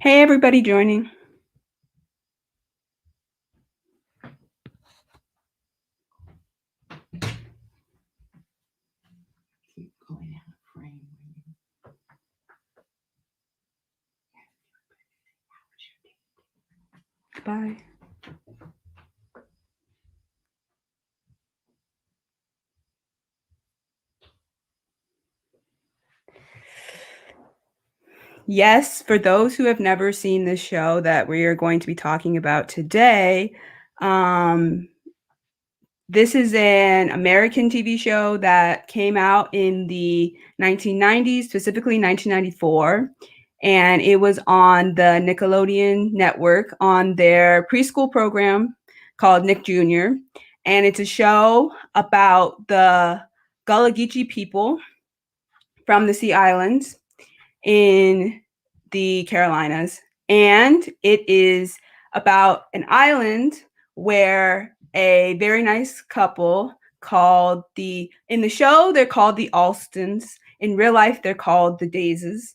Hey, everybody joining. Keep going out of frame. Bye. Yes, for those who have never seen this show that we are going to be talking about today, this is an American TV show that came out in the 1990s, specifically 1994, and it was on the Nickelodeon network on their preschool program called Nick Jr. And it's a show about the Gullah Gullah people from the Sea Islands in the Carolinas. And it is about an island where a very nice couple called in the show, they're called the Alstons. In real life, they're called the Dazes.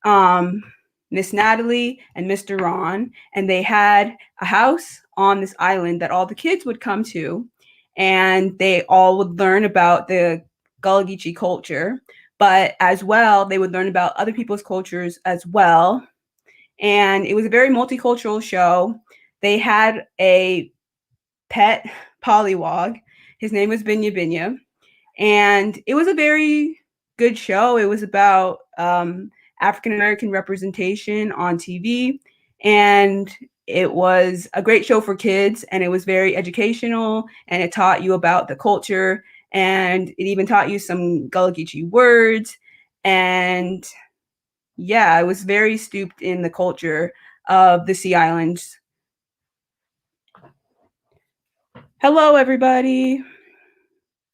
Miss Natalie and Mr. Ron. And they had a house on this island that all the kids would come to. And they all would learn about the Gullah Geechee culture, but as well, they would learn about other people's cultures as well. And it was a very multicultural show. They had a pet pollywog. His name was Binya Binya. And it was a very good show. It was about African American representation on TV. And it was a great show for kids. And it was very educational. And it taught you about the culture. And it even taught you some Gullah Geechee words. And yeah, I was very steeped in the culture of the Sea Islands. Hello, everybody.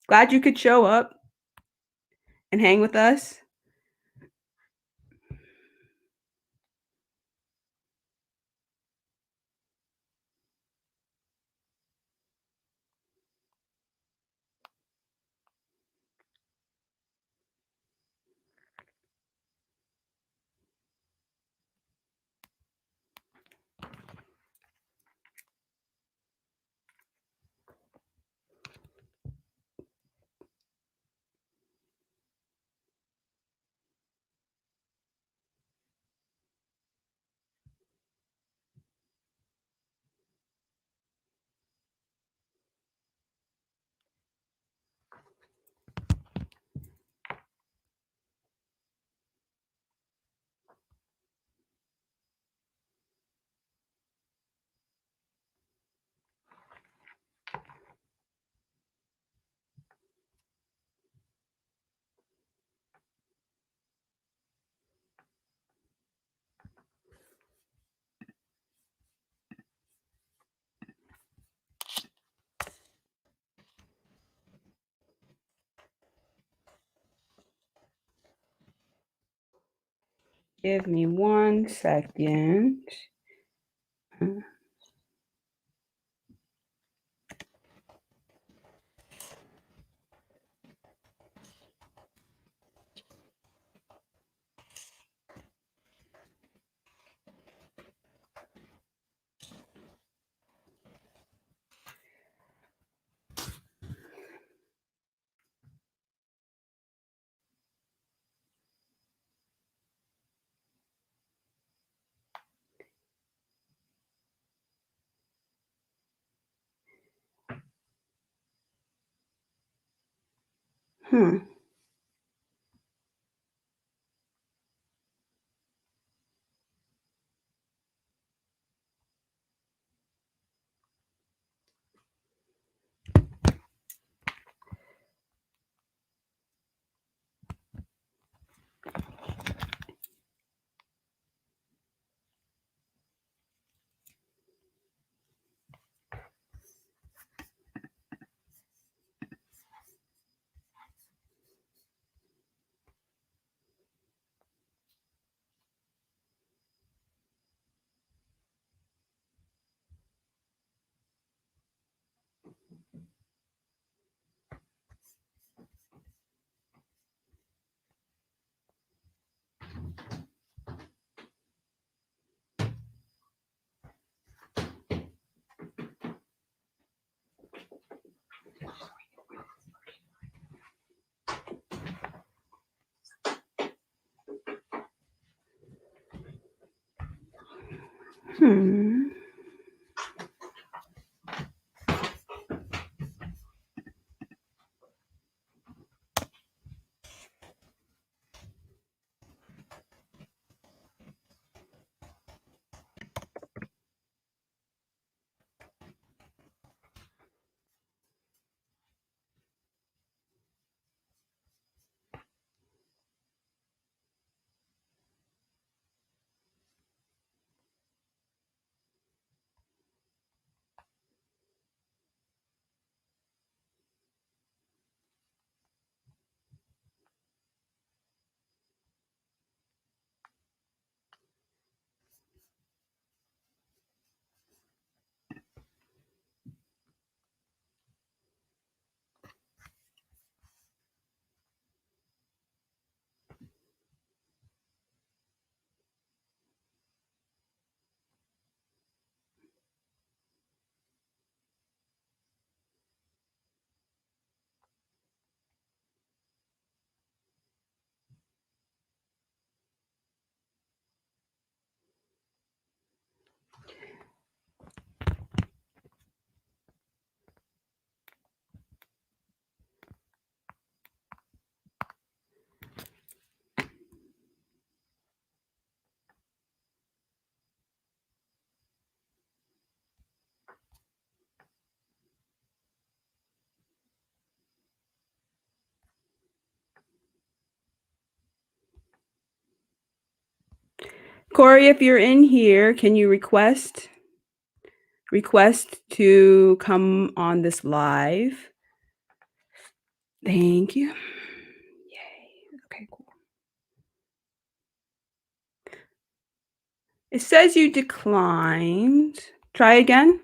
Glad you could show up and hang with us. Give me 1 second. Hmm. Hmm. Corey, if you're in here, can you request to come on this live? Thank you. Yay. Okay, cool. It says you declined. Try again.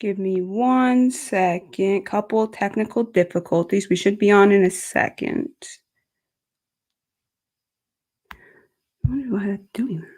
Give me 1 second. Couple technical difficulties. We should be on in a second. I wonder why that's doing that.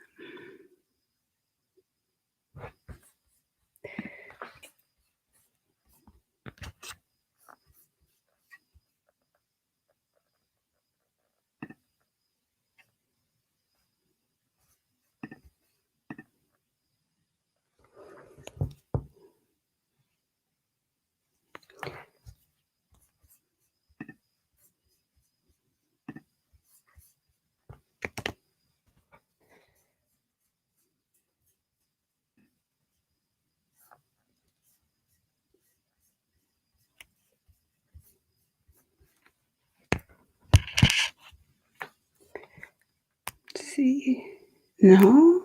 Let's see. No?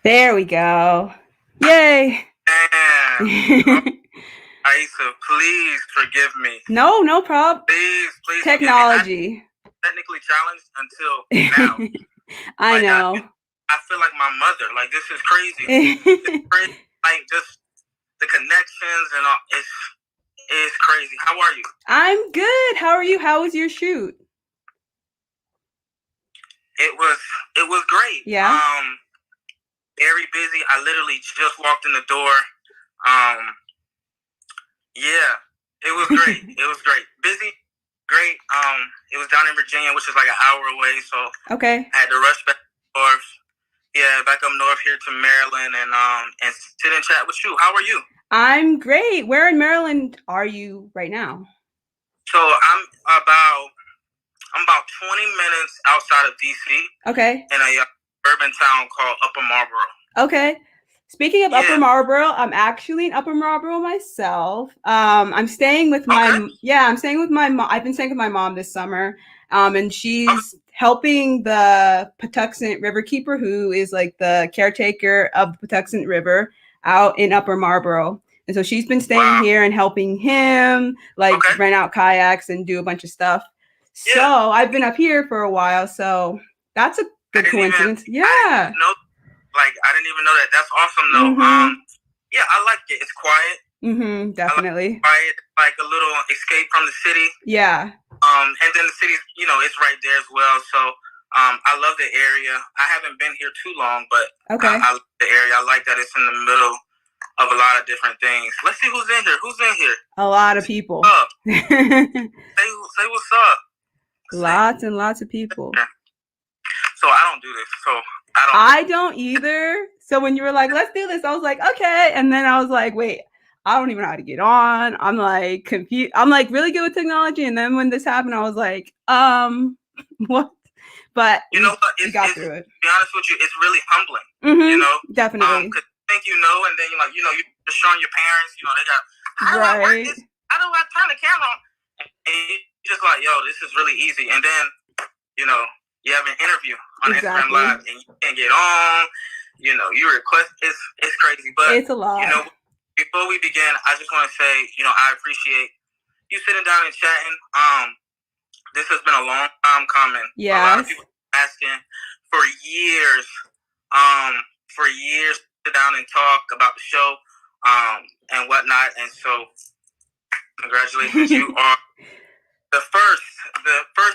There we go. Yay. Damn. Aisa, please forgive me. No problem. Please Technology. forgive me. I'm technically challenged until now. I know. I feel like my mother. Like, this is crazy. It's crazy. Like, just the connections and all. It's crazy. How are you? I'm good. How are you? How was your shoot? It was great. Yeah. Very busy. I literally just walked in the door. Yeah, it was great. It was great. Busy, great. It was down in Virginia, which is like an hour away. So okay. I had to rush back north. Yeah, back up north here to Maryland and sit and chat with you. How are you? I'm great. Where in Maryland are you right now? So I'm about 20 minutes outside of DC. Okay. In a urban town called Upper Marlboro. Okay. Speaking of Upper Marlboro, I'm actually in Upper Marlboro myself. I'm staying with I'm staying with my mom. I've been staying with my mom this summer. And she's helping the Patuxent Riverkeeper, who is like the caretaker of the Patuxent River out in Upper Marlboro. And so she's been staying here and helping him like rent out kayaks and do a bunch of stuff. Yeah. So I've been up here for a while. So that's a good coincidence. Yeah. I didn't even know that. That's awesome, though. Mm-hmm. Yeah, I like it. It's quiet. Mm-hmm, definitely. Quiet, like a little escape from the city. Yeah. And then the city's, it's right there as well. So, I love the area. I haven't been here too long, but I love the area. I like that it's in the middle of a lot of different things. Let's see who's in here. Who's in here? A lot of people. Say what's up. Lots and lots of people. So I don't do this. So I don't either. So when you were like, let's do this, I was like, okay. And then I was like, wait, I don't even know how to get on. I'm like confused. I'm like really good with technology. And then when this happened, I was like, what? But you know what? We got through it. To be honest with you, it's really humbling. Mm-hmm, definitely. Because you think and then you're like, you're just showing your parents, they got, how do I work this? How do I turn the camera on? And you're just like, yo, this is really easy. And then, you have an interview on Instagram Live and you can't get on. You request. It's crazy, but it's a lot. Before we begin, I just want to say, I appreciate you sitting down and chatting. This has been a long time coming. Yeah. A lot of people asking for years, to sit down and talk about the show, and whatnot. And so, congratulations, you are the first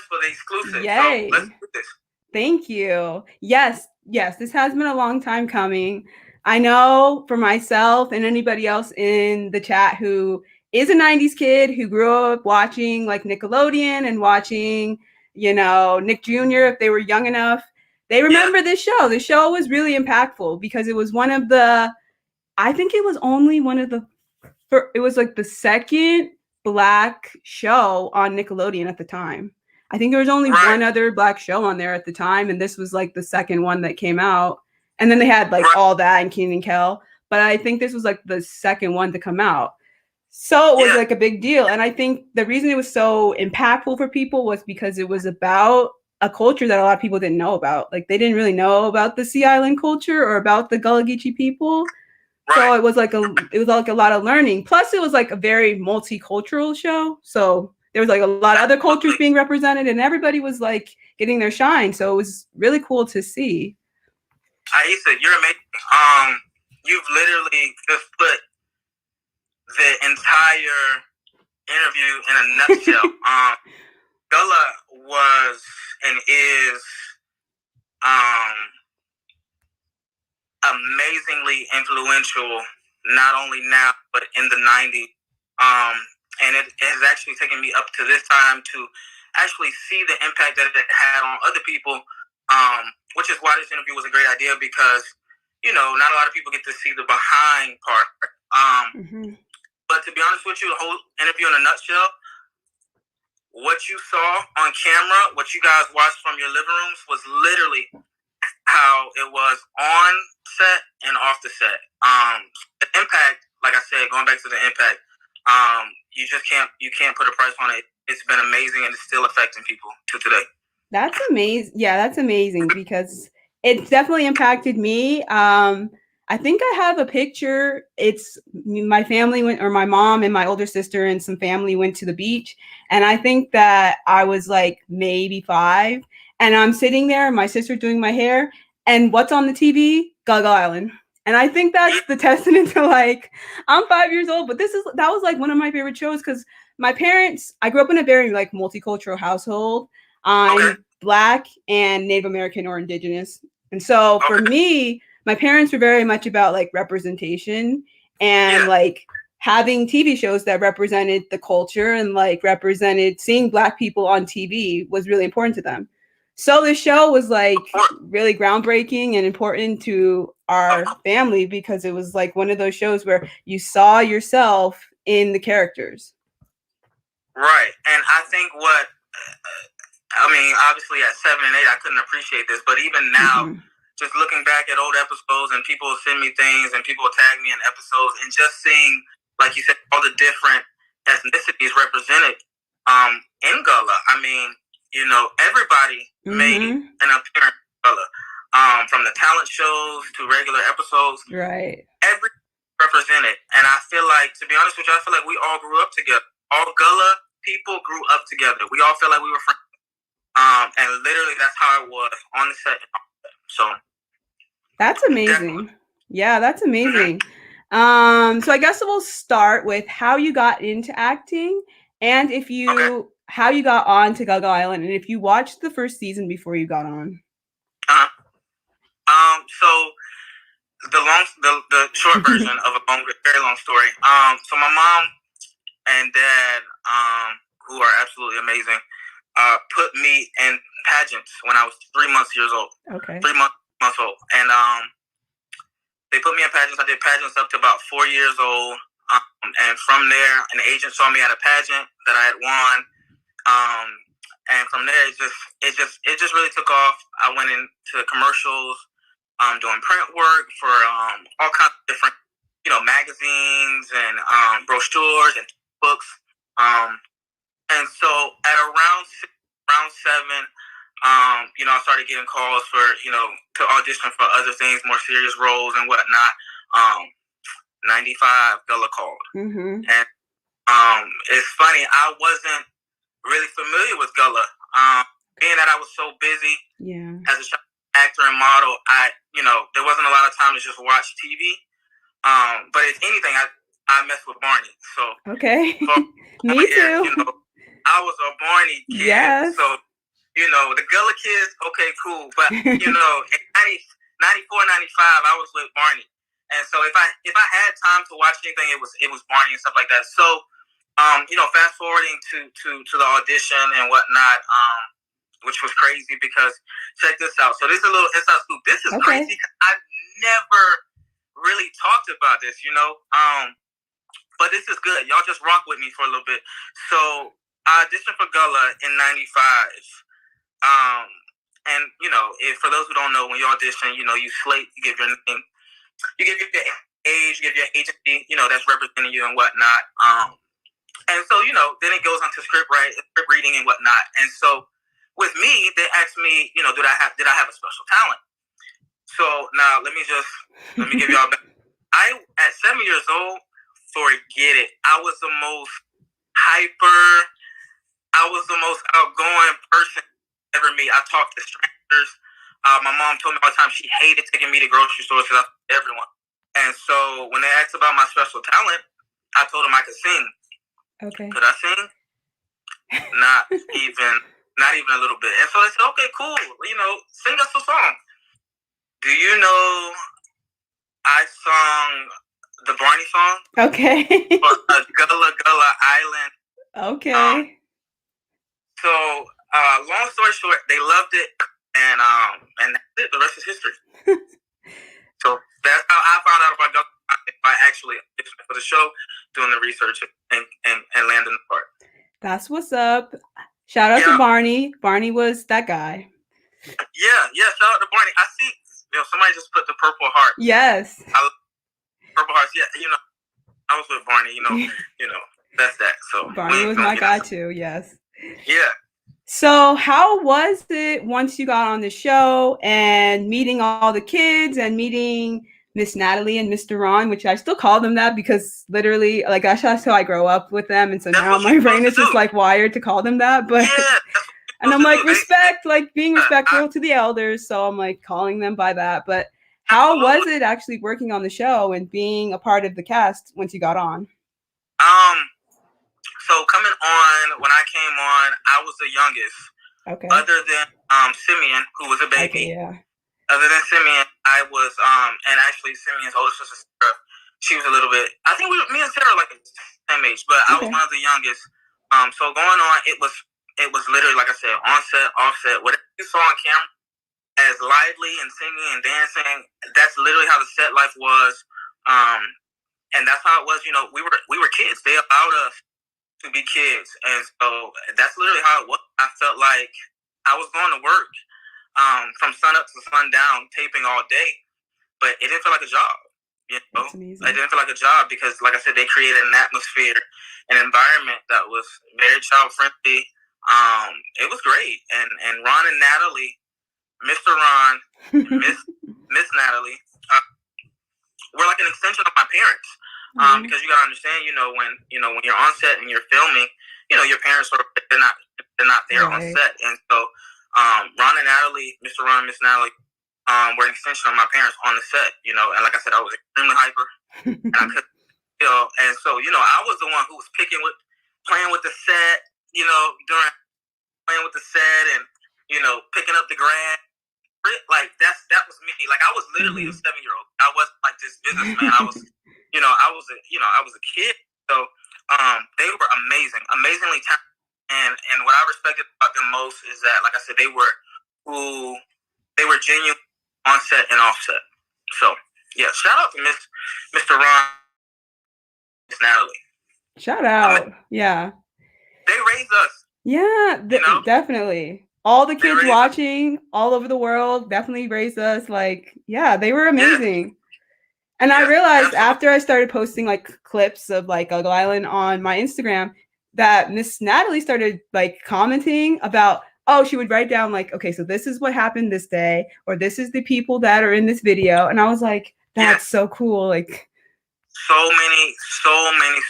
for the exclusive. Yay. So let's do this. Thank you. Yes, this has been a long time coming. I know for myself and anybody else in the chat who is a 90s kid who grew up watching like Nickelodeon and watching, Nick Jr. if they were young enough, they remember this show. The show was really impactful because it was I think it was only it was like the second Black show on Nickelodeon at the time. I think there was only one other Black show on there at the time, and this was like the second one that came out. And then they had like All That and Kenan and Kel, but I think this was like the second one to come out. So it was like a big deal. And I think the reason it was so impactful for people was because it was about a culture that a lot of people didn't know about. Like they didn't really know about the Sea Island culture or about the Gullah Gullah people. So it was like a lot of learning. Plus, it was like a very multicultural show. So there was like a lot of other cultures being represented, and everybody was like getting their shine. So it was really cool to see. Aisa, you're amazing. You've literally just put the entire interview in a nutshell. Gullah was and is amazingly influential, not only now, but in the 90s. And it has actually taken me up to this time to actually see the impact that it had on other people, which is why this interview was a great idea because, not a lot of people get to see the behind part. But to be honest with you, the whole interview in a nutshell, what you saw on camera, what you guys watched from your living rooms was literally how it was on set and off the set. The impact, like I said, going back to the impact, you can't put a price on it. It's been amazing and it's still affecting people to today. That's amazing. Yeah, that's amazing because It definitely impacted me. I think I have a picture. It's my family went, or my mom and my older sister and some family went to the beach. And I think that I was like maybe 5. And I'm sitting there, my sister doing my hair. And what's on the TV? Gullah Gullah Island. And I think that's the testament to like, I'm 5 years old, but that was like one of my favorite shows because my parents, I grew up in a very like multicultural household. I'm Black and Native American or Indigenous. And so for me, my parents were very much about like representation and like having TV shows that represented the culture and like represented seeing Black people on TV was really important to them. So this show was like really groundbreaking and important to our family because it was like one of those shows where you saw yourself in the characters. Right. And I think I mean, obviously at 7 and 8, I couldn't appreciate this, but even now, just looking back at old episodes and people send me things and people tag me in episodes and just seeing, like you said, all the different ethnicities represented in Gullah. I mean, you know, everybody made an appearance in Gullah. From the talent shows to regular episodes. Right. Every represented. And I feel like, to be honest with you, I feel like we all grew up together. All Gullah people grew up together. We all felt like we were friends. And literally that's how it was on the set. So that's amazing. Definitely. Yeah, that's amazing. So I guess we'll start with how you got into acting and if you how you got on to Gullah Gullah Island and if you watched the first season before you got on. So the short version of a very long story. So my mom and dad, who are absolutely amazing, put me in pageants when I was 3 months old. Okay. 3 months old. And they put me in pageants. I did pageants up to about 4 years old. And from there, an agent saw me at a pageant that I had won. And from there, it just really took off. I went into commercials, doing print work for all kinds of different, you know, magazines and brochures and books. And so at around 7, you know, I started getting calls for, you know, to audition for other things, more serious roles and whatnot. 95 Gullah called. And it's funny, I wasn't really familiar with Gullah. Being that I was so busy as a actor and model, you know, there wasn't a lot of time to just watch TV. But if anything, I messed with Barney. So me too. You know, I was a Barney kid. Yes. So, you know, the Gullah kids, okay, cool. But, you know, in 94, 95, I was with Barney. And so if I had time to watch anything, it was Barney and stuff like that. So, you know, fast forwarding to the audition and whatnot, which was crazy because check this out. So this is a little inside scoop. This is crazy because I've never really talked about this, you know. But this is good. Y'all just rock with me for a little bit. So I auditioned for Gullah in 95. And, you know, for those who don't know, when you audition, you know, you slate, you give your name, you give your age, you give your agency, you know, that's representing you and whatnot. And so, you know, then it goes on to script reading and whatnot. And so with me, they asked me, you know, did I have a special talent? So now let me give y'all back. At 7 years old, forget it. I was the most hyper, I was the most outgoing person ever meet. I talked to strangers. My mom told me all the time she hated taking me to grocery stores because I talked to everyone. And so when they asked about my special talent, I told them I could sing. Okay. Could I sing? Not even a little bit. And so they said, okay, cool. You know, sing us a song. Do you know I sung the Barney song? Okay. For Gullah Gullah Island. Okay. So long story short, they loved it, and that's it. The rest is history. So that's how I found out about Gullah by actually auditioning for the show, doing the research, and landing the part. That's what's up. Shout out to Barney. Barney was that guy. Yeah. Shout out to Barney. I see. You know, somebody just put the purple heart. Yes. Purple hearts. Yeah. You know, I was with Barney. You know, that's that. So Barney was my guy too. Yes. Yeah. So how was it once you got on the show and meeting all the kids and meeting Miss Natalie and Mr. Ron, which I still call them that because literally, like, that's how I grow up with them. And so That's now what my you're brain supposed is to just do. like wired to call them that. But Yeah, that's what and you're I'm supposed like, to do. respect, like being respectful to the elders. So I'm like calling them by that. But how was Absolutely. it actually working on the show and being a part of the cast once you got on? So coming on, when I came on, I was the youngest. Okay. Other than Simeon, who was a baby. Okay, yeah. Other than Simeon, I was and actually Simeon's older sister Sarah, she was a little bit. I think me and Sarah are like the same age, but I was Okay. one of the youngest. So going on, it was literally like I said, on set, off set, whatever you saw on camera, as lively and singing and dancing. That's literally how the set life was, and that's how it was. You know, we were kids. They allowed us to be kids, and so that's literally how it was. I felt like I was going to work from sun up to sundown, taping all day, but it didn't feel like a job. You know, That's amazing. it didn't feel like a job because, like I said, they created an atmosphere, an environment that was very child friendly. It was great, and Ron and Natalie, Mr. Ron, Miss Natalie, were like an extension of my parents. Because you gotta understand, when you're on set and you're filming, your parents they're not there on set, and so Ron and Natalie, Mr. Ron, Miss Natalie, were an extension of my parents on the set, and like I said, I was extremely hyper, and I could, and so I was the one who was playing with the set, during playing with the set, and picking up the grass. Like that was me. Like I was literally a 7-year-old. I wasn't like this businessman. I was, I was a kid. So they were amazingly talented. And what I respected about them most is that, like I said, they were genuine on set and off set. So yeah, shout out to Mr. Ron, Miss Natalie. Shout out, yeah. They raised us. Yeah, definitely. All the kids watching all over the world definitely raised us. Like, yeah, they were amazing. And I realized after I started posting like clips of like Gullah Island on my Instagram that Miss Natalie started like commenting about, she would write down like, okay, so this is what happened this day, or this is the people that are in this video. And I was like, that's so cool. Like so many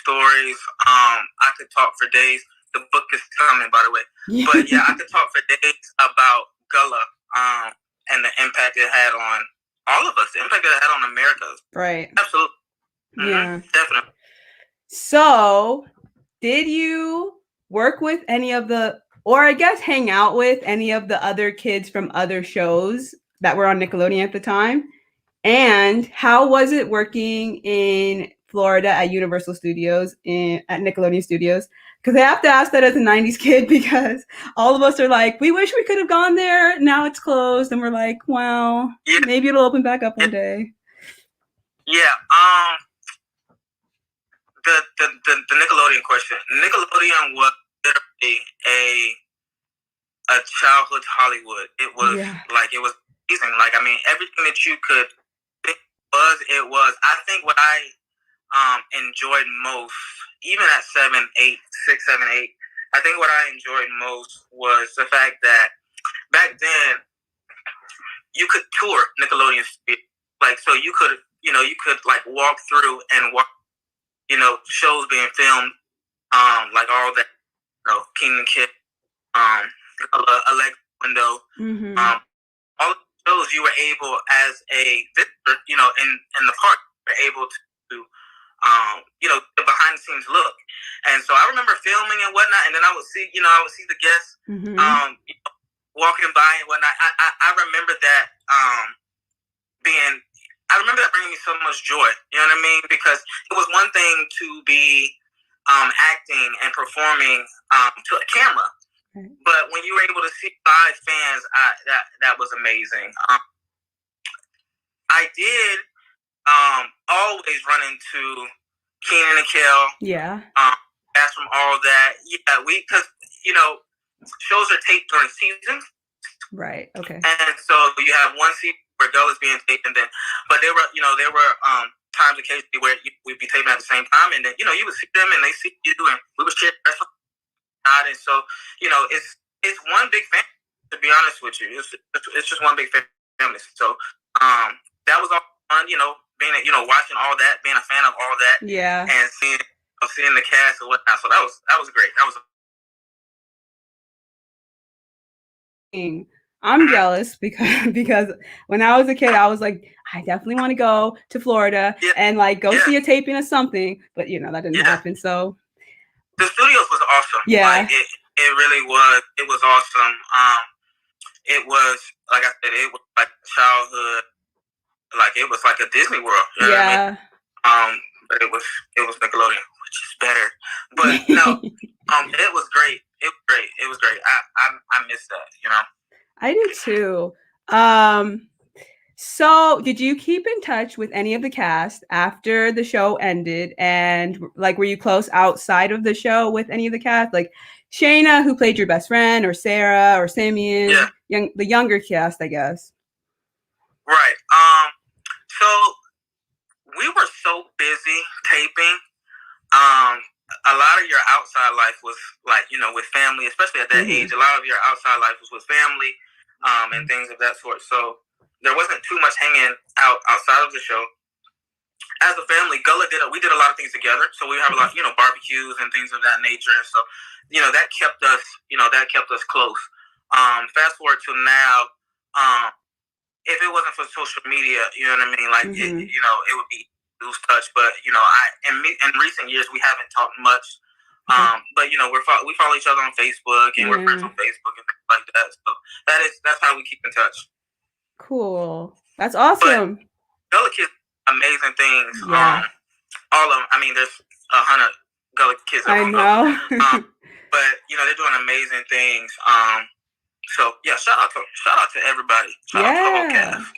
stories. I could talk for days. The book is coming, by the way. But yeah, I could talk for days about Gullah and the impact it had on all of us, the impact it had on America. Right. Absolutely. Yeah. Definitely. So, did you work with any of or I guess hang out with any of the other kids from other shows that were on Nickelodeon at the time? And how was it working in Florida at Universal Studios at Nickelodeon Studios? Because I have to ask that as a 90s kid because all of us are like, we wish we could have gone there. Now it's closed. And we're like, well, maybe it'll open back up one day. Yeah. The Nickelodeon question. Nickelodeon was literally a childhood Hollywood. It was like, it was amazing. Like, I mean, everything that you could think was. I think what I enjoyed most, even at 7, 8, 6, 7, 8, I think what I enjoyed most was the fact that back then you could tour Nickelodeon Studios. Like, so you could like walk through and watch, shows being filmed, like all that, Kingdom Kid, Alexa Window, all of the shows you were able as a visitor, in the park, you were able to the behind the scenes look. And so I remember filming and whatnot, and then I would see the guests walking by and whatnot. I remember that bringing me so much joy. You know what I mean? Because it was one thing to be acting and performing to a camera, but when you were able to see live fans, that was amazing. I did always run into Keenan and Kel. Yeah. That's from all that. Yeah, because shows are taped during seasons. Right. Okay. And so you have one season where Gullah's being taped, and then, but there were times occasionally where we'd be taping at the same time, and then you would see them and they see you, and we would share. And so it's one big family. To be honest with you, it's just one big family. So that was all fun, being watching all that, being a fan of all that, and seeing the cast and whatnot. So that was great. That was. I'm jealous because when I was a kid, I was like, I definitely want to go to Florida and like go see a taping of something, but that didn't happen. So the studios was awesome. Yeah, like, it really was. It was awesome. It was, like I said, it was like childhood. Like, it was like a Disney World. You know what I mean? But it was Nickelodeon, which is better. But no, it was great. It was great. It was great. I miss that. I do too. So did you keep in touch with any of the cast after the show ended? And like, were you close outside of the show with any of the cast? Like Shayna, who played your best friend, or Sarah, or Simeon, the younger cast, I guess. Right. So we were so busy taping. A lot of your outside life was like, with family, especially at that age. A lot of your outside life was with family, and things of that sort. So there wasn't too much hanging out outside of the show. As a family, we did a lot of things together. So we have a lot, barbecues and things of that nature. And so, that kept us close. Fast forward to now, if it wasn't for social media, you know what I mean? Like, it would be lose touch. But, in recent years, we haven't talked much. But, we follow each other on Facebook, and we're friends on Facebook and things like that. So that's how we keep in touch. Cool. That's awesome. But Gullah Kids, amazing things. Yeah. All of them. I mean, there's 100 Gullah Kids. I know. But, they're doing amazing things. So yeah, shout out to everybody. Shout out to the whole cast.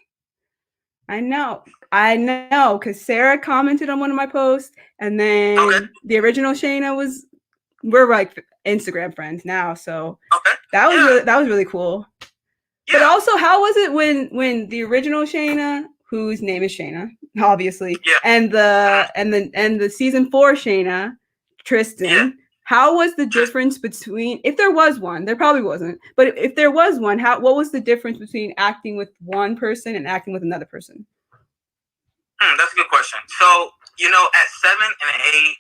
I know, because Sarah commented on one of my posts, and then the original Shayna we're like Instagram friends now, so that was really cool. Yeah. But also, how was it when the original Shayna, whose name is Shayna, obviously, and the season 4 Shayna, Tristan, how was the difference between, if there was one, there probably wasn't, but if there was one, what was the difference between acting with one person and acting with another person? That's a good question. So, at 7 and 8,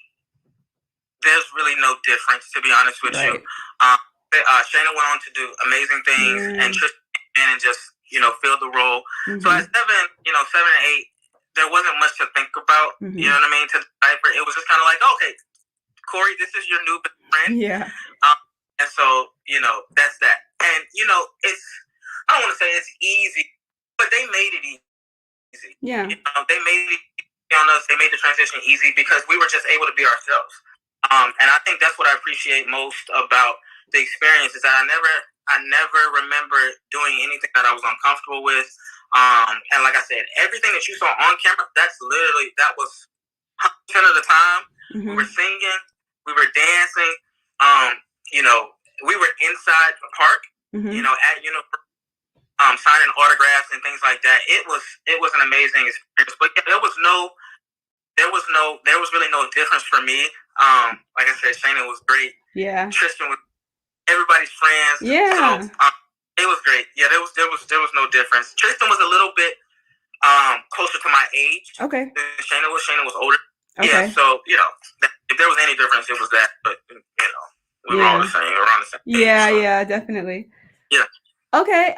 there's really no difference, to be honest with you. Shayna went on to do amazing things, and Tristan came in and just, filled the role. So at 7 and 8, there wasn't much to think about, you know what I mean, to decipher. It was just kind of like, okay, Corey, this is your new best friend. Yeah. And so, that's that. And, I don't want to say it's easy, but they made it easy. Yeah. They made it on us. They made the transition easy because we were just able to be ourselves. And I think that's what I appreciate most about the experience is that I never remember doing anything that I was uncomfortable with. And like I said, everything that you saw on camera, that was 100% of the time. We were singing, we were dancing, we were inside the park, at signing autographs and things like that. It was an amazing experience. But there was really no difference for me. Like I said, Shayna was great. Yeah. Tristan was everybody's friends. Yeah. So it was great. Yeah, there was no difference. Tristan was a little bit closer to my age. Okay. Shayna was older. Okay. Yeah, so if there was any difference, it was that. But we were all the same. We were around the same age, yeah, definitely. Yeah. Okay.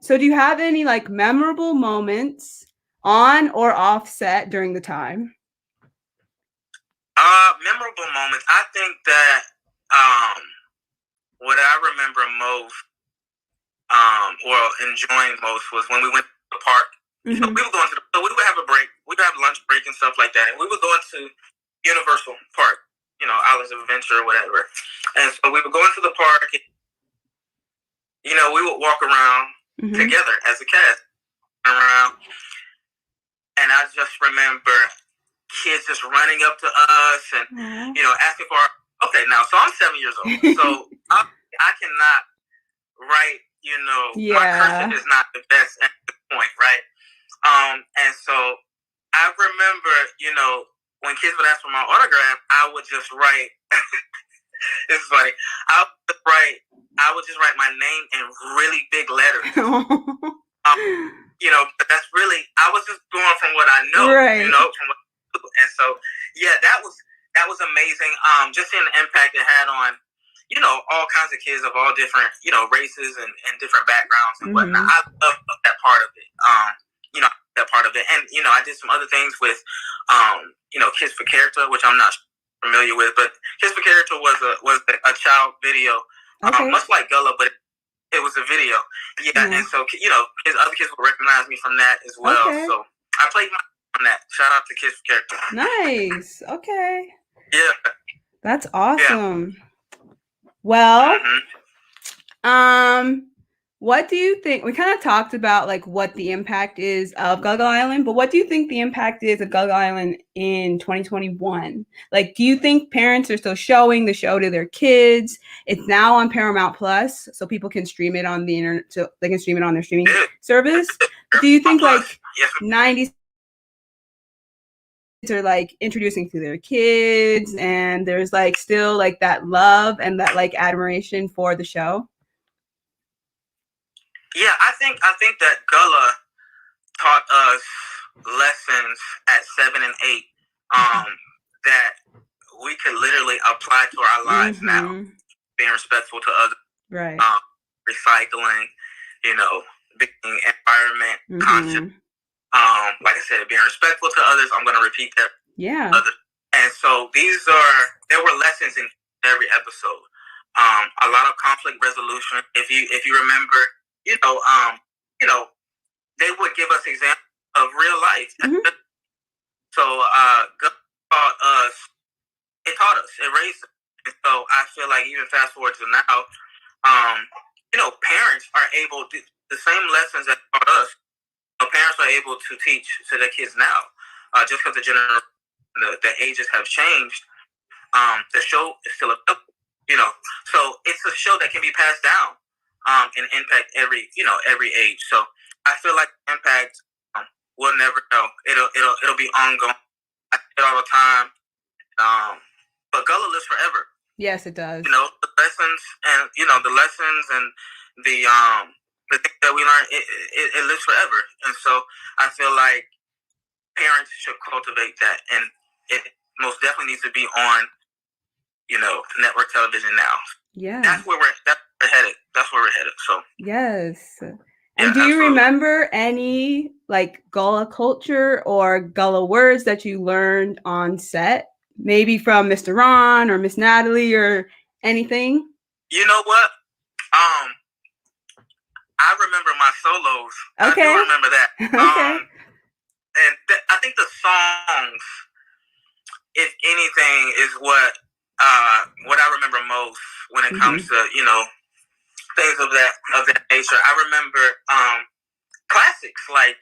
So do you have any like memorable moments on or off set during the time? Memorable moments. I think that what I remember most, or enjoying most, was when we went to the park. We would have a break. We would have lunch break and stuff like that. And we would go into Universal Park, Islands of Adventure or whatever. And so we would go into the park. We would walk around together as a cast around. And I just remember kids just running up to us and, asking for okay, now, so I'm 7 years old. So I cannot write, my cursive is not the best at this point, right? And so I remember, when kids would ask for my autograph, I would just write It's funny. I would just write my name in really big letters. But that's really, I was just going from what I know, right. from what I do. And so, yeah, that was amazing. Just seeing the impact it had on, all kinds of kids of all different, races and different backgrounds and whatnot. I love that part of it. That part of it. And, I did some other things with, Kids for Character, which I'm not familiar with, but Kids for Character was a child video, much like Gullah, but it was a video. Yeah. And so, other kids will recognize me from that as well. Okay. So I played on that. Shout out to Kids for Character. Nice. Okay. Yeah. That's awesome. Yeah. Well, what do you think? We kind of talked about like what the impact is of Gullah Gullah Island, but what do you think the impact is of Gullah Gullah Island in 2021? Like, do you think parents are still showing the show to their kids? It's now on Paramount Plus, so people can stream it on the internet, so they can stream it on their streaming service. Do you think like 90s are like introducing to their kids, and there's like still like that love and that like admiration for the show? Yeah, I think that Gullah taught us lessons at 7 and 8 that we could literally apply to our lives now. Being respectful to others, right? Recycling, being environment conscious. Like I said, being respectful to others. I'm going to repeat that. Yeah. And so there were lessons in every episode. A lot of conflict resolution. If you remember. They would give us examples of real life. So, God taught us, it raised us. And so I feel like even fast forward to now, parents are able to, the same lessons that taught us, parents are able to teach to their kids now. Just because the ages have changed, the show is still available, So it's a show that can be passed down. And impact every age. So I feel like impact, we'll never know. It'll be ongoing. I say it all the time. But Gullah lives forever. Yes, it does. The lessons and the things that we learn, it lives forever. And so I feel like parents should cultivate that, and it most definitely needs to be on, network television now. Yeah. That's where we're headed. That's where we're headed. So yes. And do you remember any like Gullah culture or Gullah words that you learned on set? Maybe from Mr. Ron or Miss Natalie or anything? You know what? I remember my solos. Okay. I do remember that. Okay. And I think the songs, if anything, is what I remember most when it comes to, things of that nature. I remember classics like,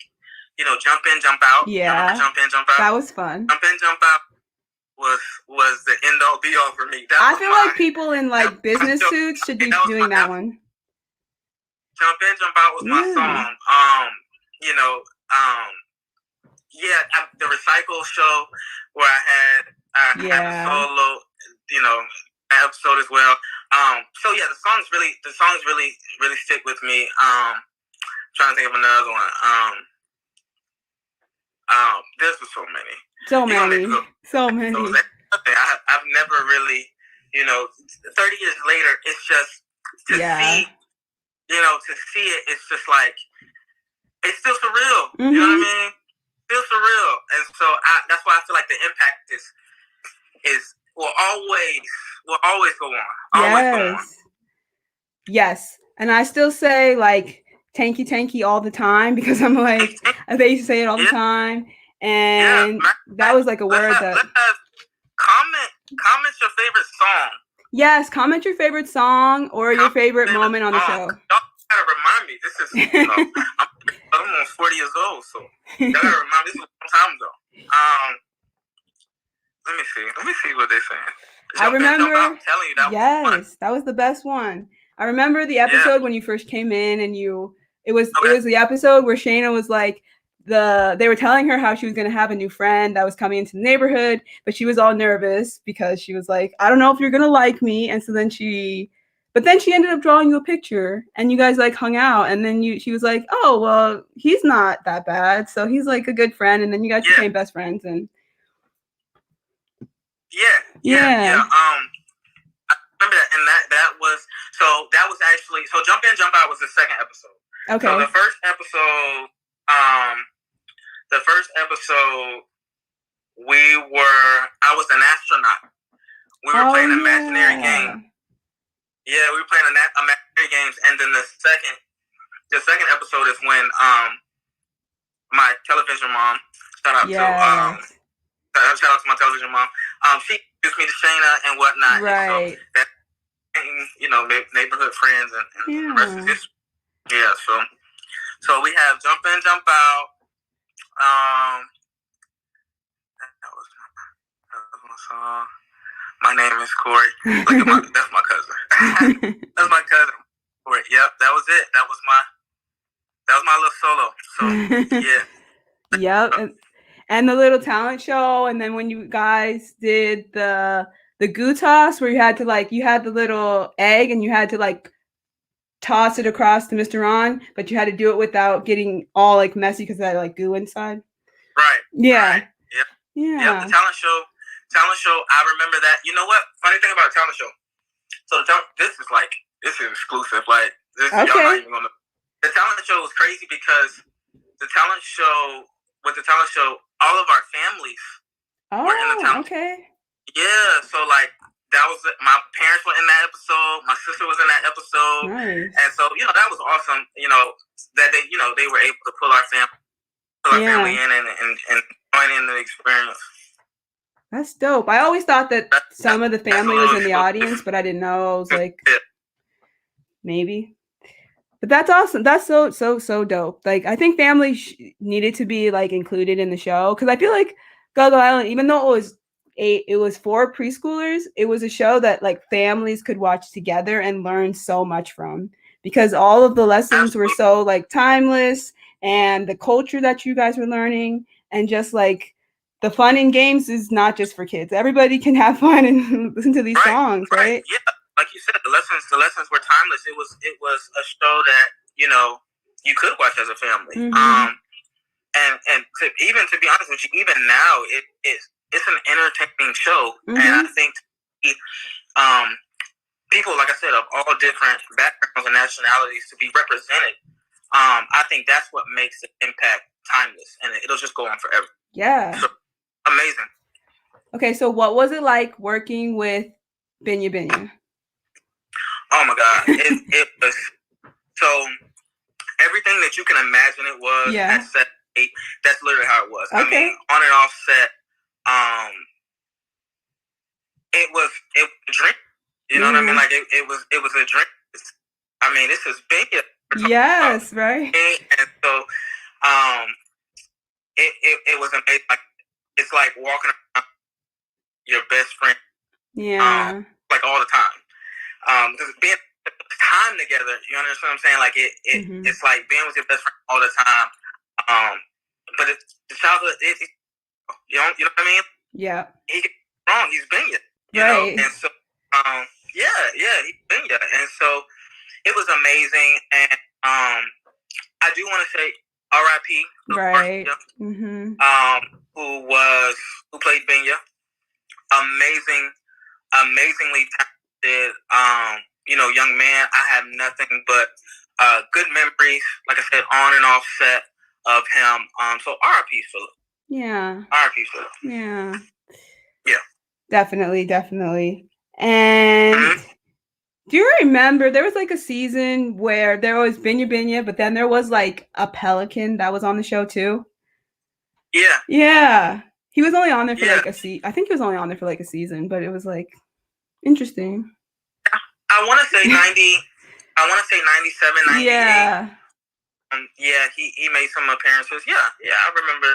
Jump In, Jump Out. Yeah. Jump In, Jump Out. That was fun. Jump In, Jump Out was the end all be all for me. I feel like people in like business suits should be doing that one. Jump In, Jump Out was my song. The Recycle show where I had a solo, episode as well. So yeah, the songs really stick with me. Trying to think of another one. There's so many. So many. I've never really, 30 years later, it's just to see, to see it. It's just like it's still surreal. You know what I mean? Still surreal, and so that's why I feel like the impact will always go on. Yes. And I still say like tanky all the time because I'm like they used to say it all the time, and that was like a word that. Comment your favorite song. Yes, comment your favorite song or your favorite moment on the show. Y'all gotta remind me. This is I'm almost 40 years old, so y'all gotta remind me. This was a long time ago. Let me see what they're saying. I remember. I'm telling you, that was fun. That was the best one. I remember the episode when you first came in, and it was the episode where Shayna was like, they were telling her how she was going to have a new friend that was coming into the neighborhood, but she was all nervous because she was like, I don't know if you're going to like me. And so then she ended up drawing you a picture and you guys like hung out. And then she was like, oh, well, he's not that bad. So he's like a good friend. And then you guys became best friends. And yeah. I remember that. And that was actually, so Jump In, Jump Out was the second episode. Okay. So the first episode, I was an astronaut. We were playing imaginary games. Yeah, we were playing imaginary games, and then the second episode is when my television mom, shout out to my television mom. She introduced me to Shayna and whatnot. Right. And so that, neighborhood friends and the rest is history. Yeah. So we have Jump In, Jump Out. That was my song. My name is Corey. Look at that's my cousin. That's my cousin. Corey. Yep, that was it. That was my little solo. So yeah. Yep. And the little talent show, and then when you guys did the goo toss, where you had the little egg and you had to like toss it across to Mr. Ron, but you had to do it without getting all like messy because it had like goo inside. Right. Yeah. Right. Yep. Yeah. Yep. The talent show. I remember that. You know what? Funny thing about a talent show. So this is exclusive. Like this, y'all not even gonna. The talent show was crazy because with the talent show, all of our families were in the talent. Okay. Yeah. So like that was my parents were in that episode. My sister was in that episode. Nice. And so that was awesome. That they were able to pull our family in and join in the experience. That's dope. I always thought that some of the family was in the audience, but I didn't know. I was like, maybe. But that's awesome. That's so dope. Like, I think family needed to be like included in the show because I feel like Gullah Gullah Island, even though it was for preschoolers, it was a show that like families could watch together and learn so much from because all of the lessons were so like timeless and the culture that you guys were learning and just like. The fun in games is not just for kids. Everybody can have fun and listen to these songs, right? Yeah, like you said, the lessons were timeless. It was a show that you could watch as a family. Mm-hmm. And to be honest with you, even now it's an entertaining show, and I think people, like I said, of all different backgrounds and nationalities to be represented. I think that's what makes the impact timeless, and it'll just go on forever. Yeah. So, amazing. Okay, so what was it like working with Binya Binya? Oh my God, it was so everything that you can imagine. It was at set 8. That's literally how it was. Okay. I mean, on and off set, it was a dream. You know what I mean? Like it was a dream. I mean, this is Binya. Yes, right. And so, it was amazing. Like, it's like walking around your best friend. Yeah. Like all the time. Because being time together, you understand what I'm saying? Like it's like being with your best friend all the time. But the childhood, you know what I mean? Yeah. He gets wrong. He's Binya. You know? And so, he's Binya. And so it was amazing. And I do want to say R.I.P. Right. Who played Binya. Amazingly talented, young man. I have nothing but good memories, like I said, on and off set of him. So R.I.P. Philip. Yeah. R.I.P. Philip. Yeah. Yeah. Definitely. And do you remember there was like a season where there was Binya, but then there was like a pelican that was on the show too? Yeah. Yeah. He was only on there for like a season. I think he was only on there for like a season, but it was like interesting. I want to say 90. I want to say 97, 98. Yeah. He made some appearances. Yeah. I remember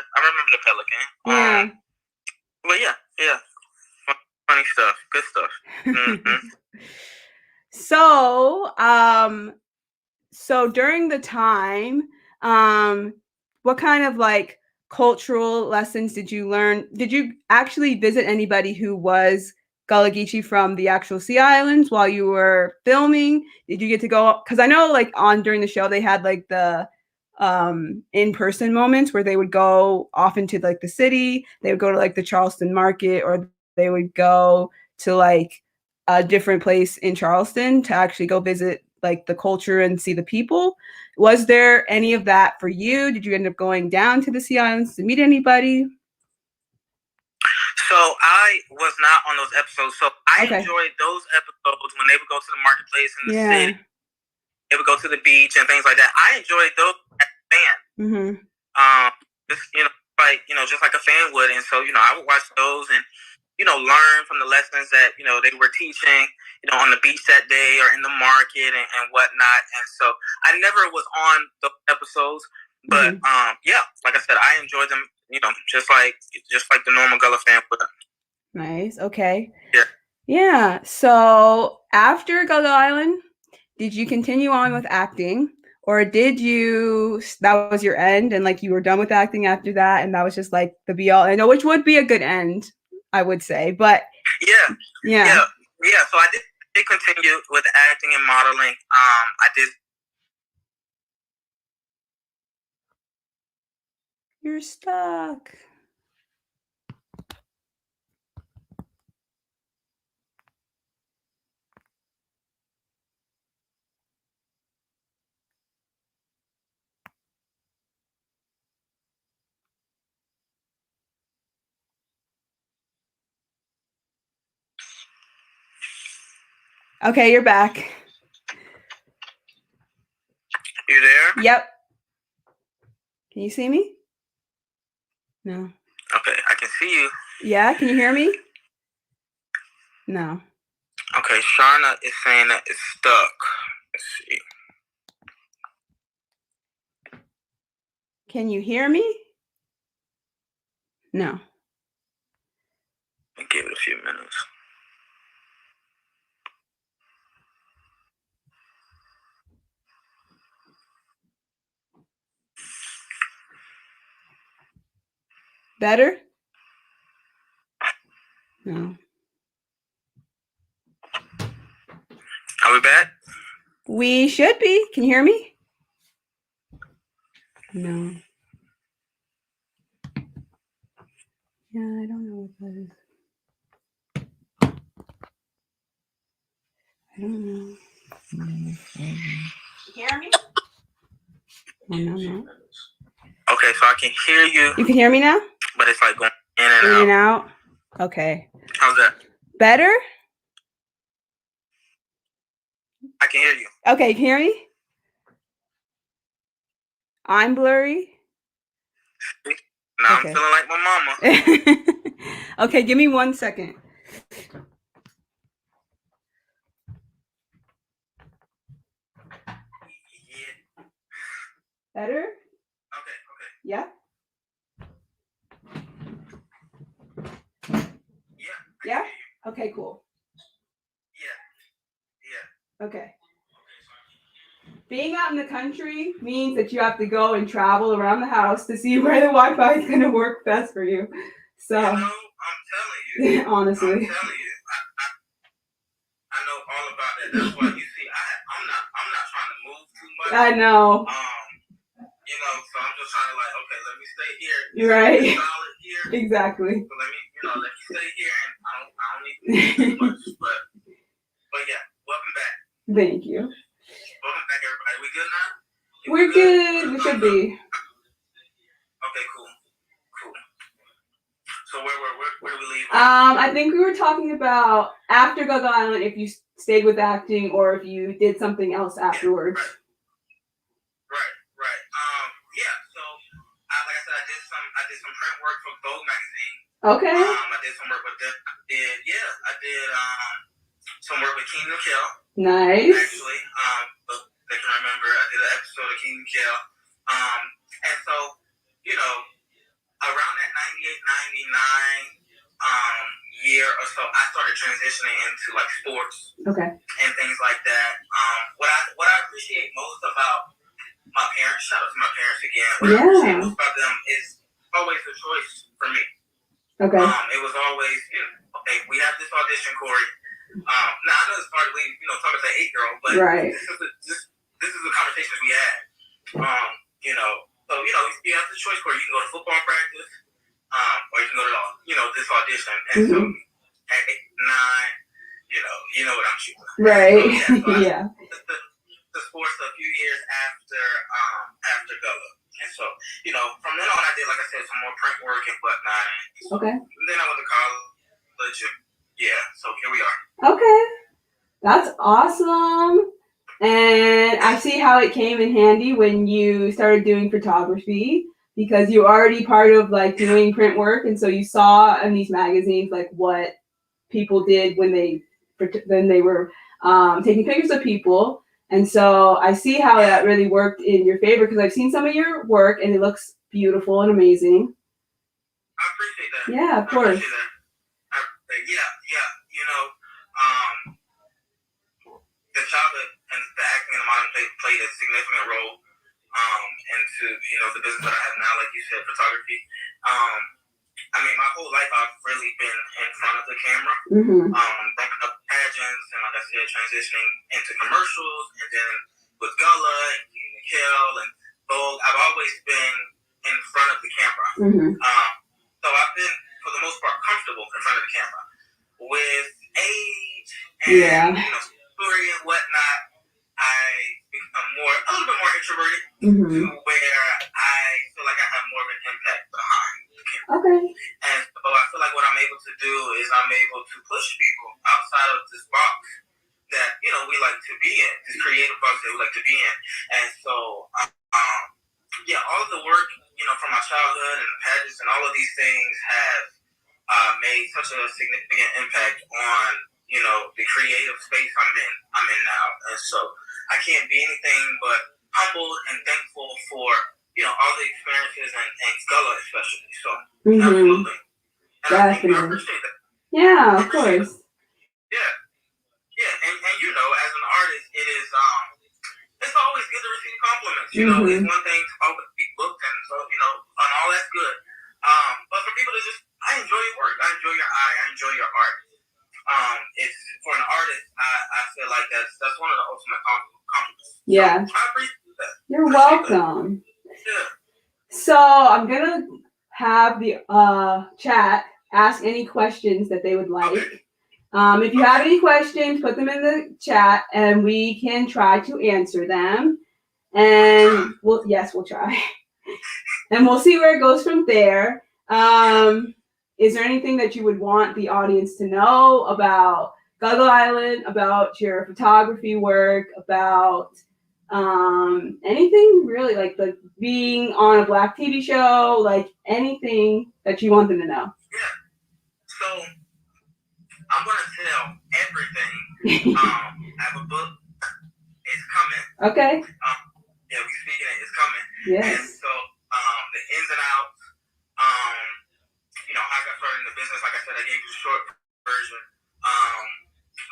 the pelican. But yeah. Funny stuff. Good stuff. So, so during the time, what kind of like cultural lessons did you learn? Did you actually visit anybody who was Gullah Geechee from the actual Sea Islands while you were filming? Did you get to go? Because I know like on during the show they had like the in-person moments where they would go off into like the city. They would go to like the Charleston market, or they would go to like a different place in Charleston to actually go visit like the culture and see the people. Was there any of that for you? Did you end up going down to the Sea Islands to meet anybody? So I was not on those episodes. So I Okay. enjoyed those episodes when they would go to the marketplace in the Yeah. city. They would go to the beach and things like that. I enjoyed those as a fan. Mm-hmm. Just just like a fan would. And so I would watch those and learn from the lessons that they were teaching on the beach that day or in the market and whatnot. And so I never was on those episodes, but like I said, I enjoyed them. Just like the normal Gullah fan would. Nice. Okay. Yeah. Yeah. So after Gullah Island, did you continue on with acting, or did you? That was your end, and like you were done with acting after that, and that was just like the be all. I know, which would be a good end, I would say, but yeah. So I did continue with acting and modeling. I did. You're stuck. Okay, you're back. You there? Yep. Can you see me? No. Okay, I can see you. Yeah, can you hear me? No. Okay, Sharna is saying that it's stuck. Let's see. Can you hear me? No. I'll give it a few minutes. Better? No. Are we back? We should be. Can you hear me? No. Yeah, I don't know what that is. I don't know. Hear me? Oh, no. Okay, so I can hear you. You can hear me now? But it's like going in and In out. and out? Okay. How's that? Better? I can hear you. Okay, you can hear me? I'm blurry? Now Okay. I'm feeling like my mama. Okay, give me 1 second. Yeah. Better? Okay. Yeah? Yeah? Okay, cool. Yeah. Okay. Being out in the country means that you have to go and travel around the house to see where the Wi-Fi is going to work best for you. So, I'm telling you. Honestly. I'm telling you. I know all about that. That's why you see, I'm not trying to move too much. I know. So I'm just trying to okay, let me stay here. You're right. Solid here. Exactly. So let me stay here, and I don't need to move too much. But yeah, welcome back. Thank you. Welcome back, everybody. We good now? We're good. We should be. Okay, cool. So where do we leave? I think we were talking about after Gullah Island, if you stayed with acting or if you did something else afterwards. Right. Yeah. So, like I said, I did some print work for Vogue magazine. Okay. I did some work with them. I did some work with Kingdom Kill. Nice. Actually, they can remember I did an episode of Kingdom Kill. And so, around that 98, 99 year or so, I started transitioning into like sports. Okay. And things like that. What I appreciate most about my parents. Shout out to my parents again. What I Yeah. appreciate most about them is always a choice for me. Okay. It was always, okay, we have this audition, Corey. Now I know it's hard to leave, talking to an 8-year-old, but Right. this is the conversations we had. So you have the choice, Corey. You can go to football practice, or you can go to this audition. And so at 8, 9, you know what I'm shooting. Right. So, Yeah. The sports a few years after Gullah. And so, from then on, I did, like I said, some more print work and whatnot. Okay. And then I went to college. Yeah, so here we are. Okay. That's awesome. And I see how it came in handy when you started doing photography, because you're already part of like doing print work, and so you saw in these magazines like what people did when they were taking pictures of people. And so I see how that really worked in your favor, because I've seen some of your work and it looks beautiful and amazing. I appreciate that. Yeah, of course. The childhood and the acting in the modern day played a significant role into the business that I have now, like you said, photography. My whole life I've really been in front of the camera, backing up pageants, and like I said, transitioning into commercials, and then with Gullah and Kill and Vogue, I've always been in front of the camera. So I've been, for the most part, comfortable in front of the camera. With age and story and whatnot, I become a little bit more introverted, to where I feel like I have more of an impact behind the camera. Okay. And so I feel like what I'm able to do is I'm able to push people outside of this box that we like to be in, this creative box that we like to be in. And so all of the work from my childhood and the pageants and all of these things have made such a significant impact on the creative space I'm in now. And so I can't be anything but humbled and thankful for all the experiences and Gullah especially. So absolutely. And Definitely. I appreciate that. Yeah, of course. Yeah, and as an artist, it is it's always good to receive compliments. It's one thing to always be booked, and so and all that's good. But for people to just, I enjoy your work, I enjoy your eye, I enjoy your art. It's for an artist, I feel like that's one of the ultimate compliments. Yeah. So I appreciate that. You're welcome. Yeah. So I'm gonna have the chat ask any questions that they would like. Okay. If you have any questions, put them in the chat and we can try to answer them. And we'll try. And we'll see where it goes from there. Is there anything that you would want the audience to know about Gullah Island, about your photography work, about anything really, like the being on a Black TV show, like anything that you want them to know? Yeah. So I'm gonna tell everything. I have a book. It's coming. Okay. We speaking it. It's coming. Yes. And so the ins and outs. How I got started in the business. Like I said, I gave you the short version.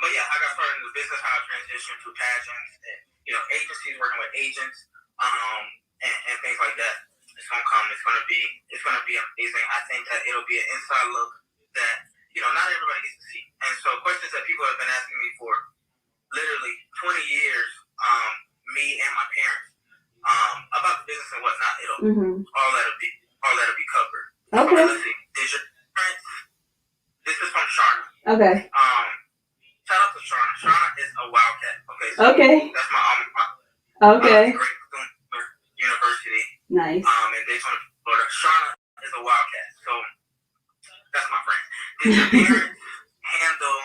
But yeah, I got started in the business. How I transitioned to pageants and agencies, working with agents, and things like that. It's gonna come. It's gonna be amazing. I think that it'll be an inside look that not everybody gets to see. And so questions that people have been asking me for literally 20 years, me and my parents, about the business and whatnot. All that'll be covered. Okay. Let's see. This is from Sharna. Okay. Shout out to Sharna. Sharna is a wildcat. Okay. So Okay. That's my alma mater. Okay. Great University. Nice. In Daytona, Florida. Sharna is a wildcat. So that's my friend. Did your parents handle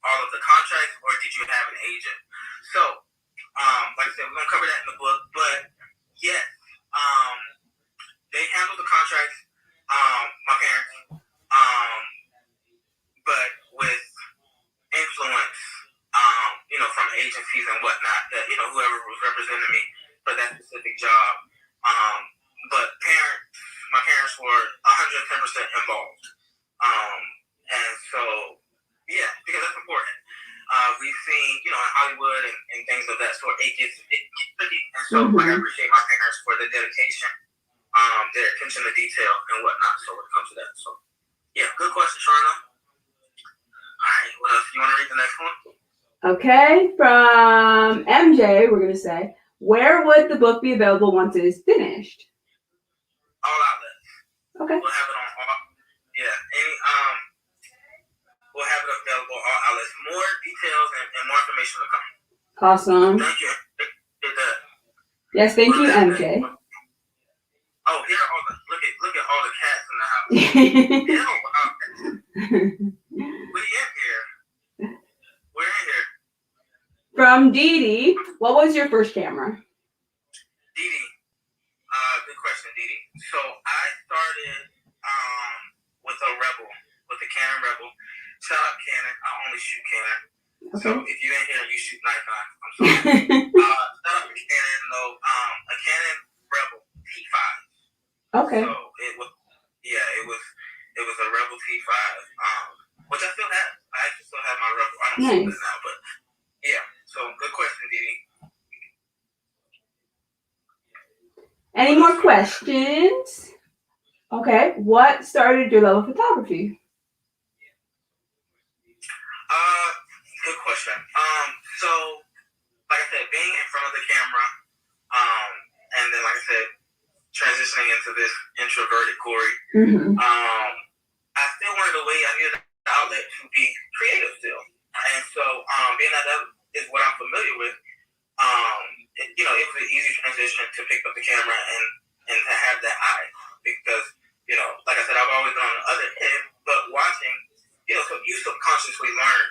all of the contracts, or did you have an agent? So, like I said, we're gonna cover that in the book. But yes, they handled the contracts. My parents. But with influence, from agencies and whatnot, that whoever was representing me for that specific job. But my parents were 110% involved. And so, yeah, because that's important. We've seen, in Hollywood and things of that sort, it gets tricky. And so, I appreciate my parents the dedication, their attention to detail and whatnot. So when it comes to that, so yeah, good question, Sharna. All right, what else? You want to read the next one? Okay, from MJ, we're gonna say, where would the book be available once it is finished? All outlets. Okay. We'll have it on all. Yeah, we'll have it available on all outlets. More details and more information will come. Awesome. Thank you. Did that. Yes, thank you, MJ. Oh, here are all the look at all the cats in the house. Yeah, wow. We in here. We're in here. From Dee Dee, what was your first camera? Dee Dee. Good question, Dee Dee. So I started with a Rebel, with a Canon Rebel. Shout out Canon. I only shoot Canon. Okay. So if you in here and you shoot Nikon, I'm sorry. Shout out to Canon though. A Canon Rebel T5. Okay. So it was a Rebel T5. Which I still have. I actually still have my Rebel. I don't shoot it now, but yeah. So good question, Dee Dee. Any more questions? Okay. What started your love of photography? Good question. So like I said, being in front of the camera, and then like I said, transitioning into this introverted Corey, I still wanted a way. I needed an outlet to be creative still, and so being that is what I'm familiar with. It was an easy transition to pick up the camera and to have that eye because like I said, I've always been on the other end, but watching, so you subconsciously learn,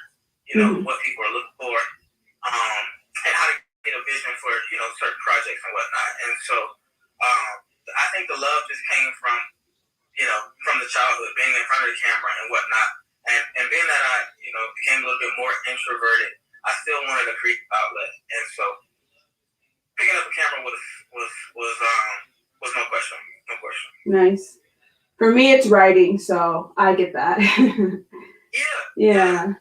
what people are looking for, and how to get a vision for certain projects and whatnot. And so I think the love just came from the childhood, being in front of the camera and whatnot, and being that I became a little bit more introverted, I still wanted a creative outlet, and so picking up a camera was no question. No question. Nice. For me, it's writing, so I get that. Yeah. Yeah,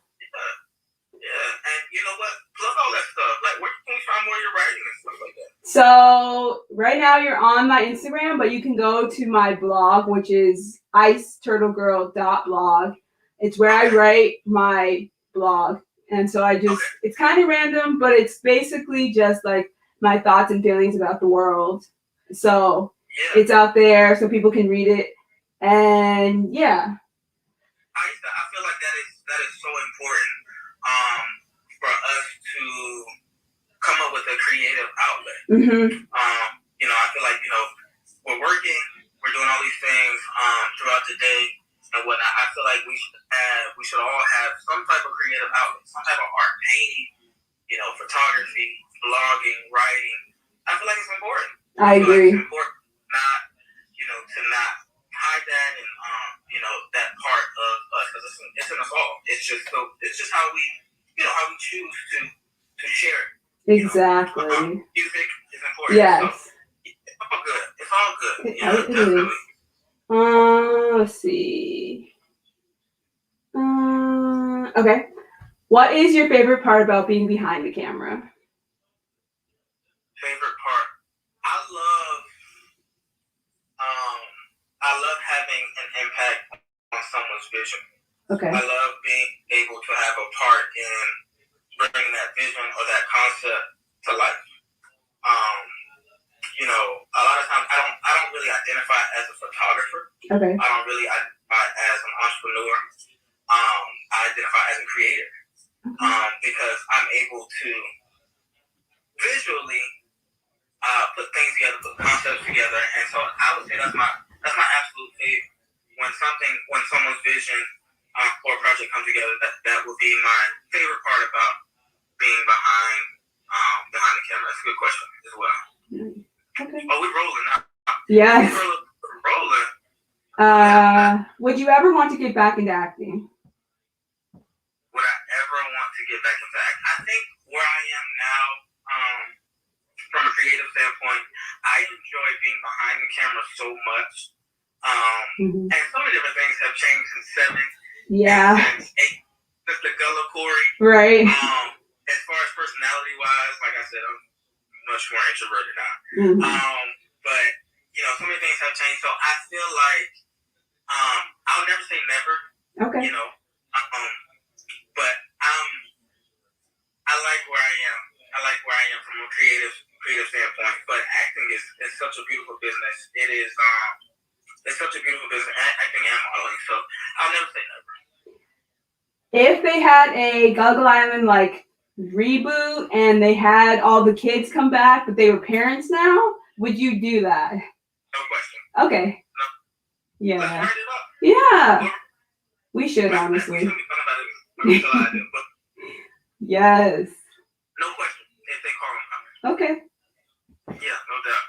and you know what? Plug all that stuff. Like, where can we find more of your writing and stuff like that? So right now you're on my Instagram, but you can go to my blog, which is iceturtlegirl.blog. It's where I write my blog. And so it's kind of random, but it's basically just like my thoughts and feelings about the world. So it's out there so people can read it. And yeah. I feel like that is so important for us to come up with a creative outlet. I feel like we're working, we're doing all these things throughout the day and whatnot. I feel like we should all have some type of creative outlet, some type of art, painting, photography, blogging, writing. I feel like it's important. I agree. Like it's important to not hide that and that part of us because it's in us all. It's just how we how we choose to share it. Exactly. Music is important. Yes. So, it's all good. It's all good. Definitely. Let's see. Okay. What is your favorite part about being behind the camera? Favorite part? I love having an impact on someone's vision. Okay. I love being able to have a part in bringing that vision or that concept to life. A lot of times I don't really identify as a photographer. Okay. I don't really identify as an entrepreneur. I identify as a creator. Because I'm able to visually put things together, put concepts together, and so I would say that's my absolute favorite. When someone's vision for a project comes together, that would be my favorite part about being behind the camera. That's a good question as well. Okay. Oh, we're rolling now. Yes. We're rolling. Would you ever want to get back into acting? Would I ever want to get back into acting? I think where I am now, from a creative standpoint, I enjoy being behind the camera so much. And so many different things have changed since 7. Yeah. Since 8. Since the Gullah Corey. Right. As far as personality wise, like I said, I'm much more introverted now. but so many things have changed. So I feel like I'll never say never. Okay. But I like where I am. I like where I am from a creative standpoint. But acting is such a beautiful business. It is it's such a beautiful business. Acting and modeling. So I'll never say never. If they had a Gullah Gullah Island like reboot and they had all the kids come back, but they were parents now, would you do that? No question. Okay. No. Yeah. Let's write it up. Yeah. We should, honestly. We should be talking about it until I do. But yes. no question. If they call them coming. Okay. Yeah, no doubt.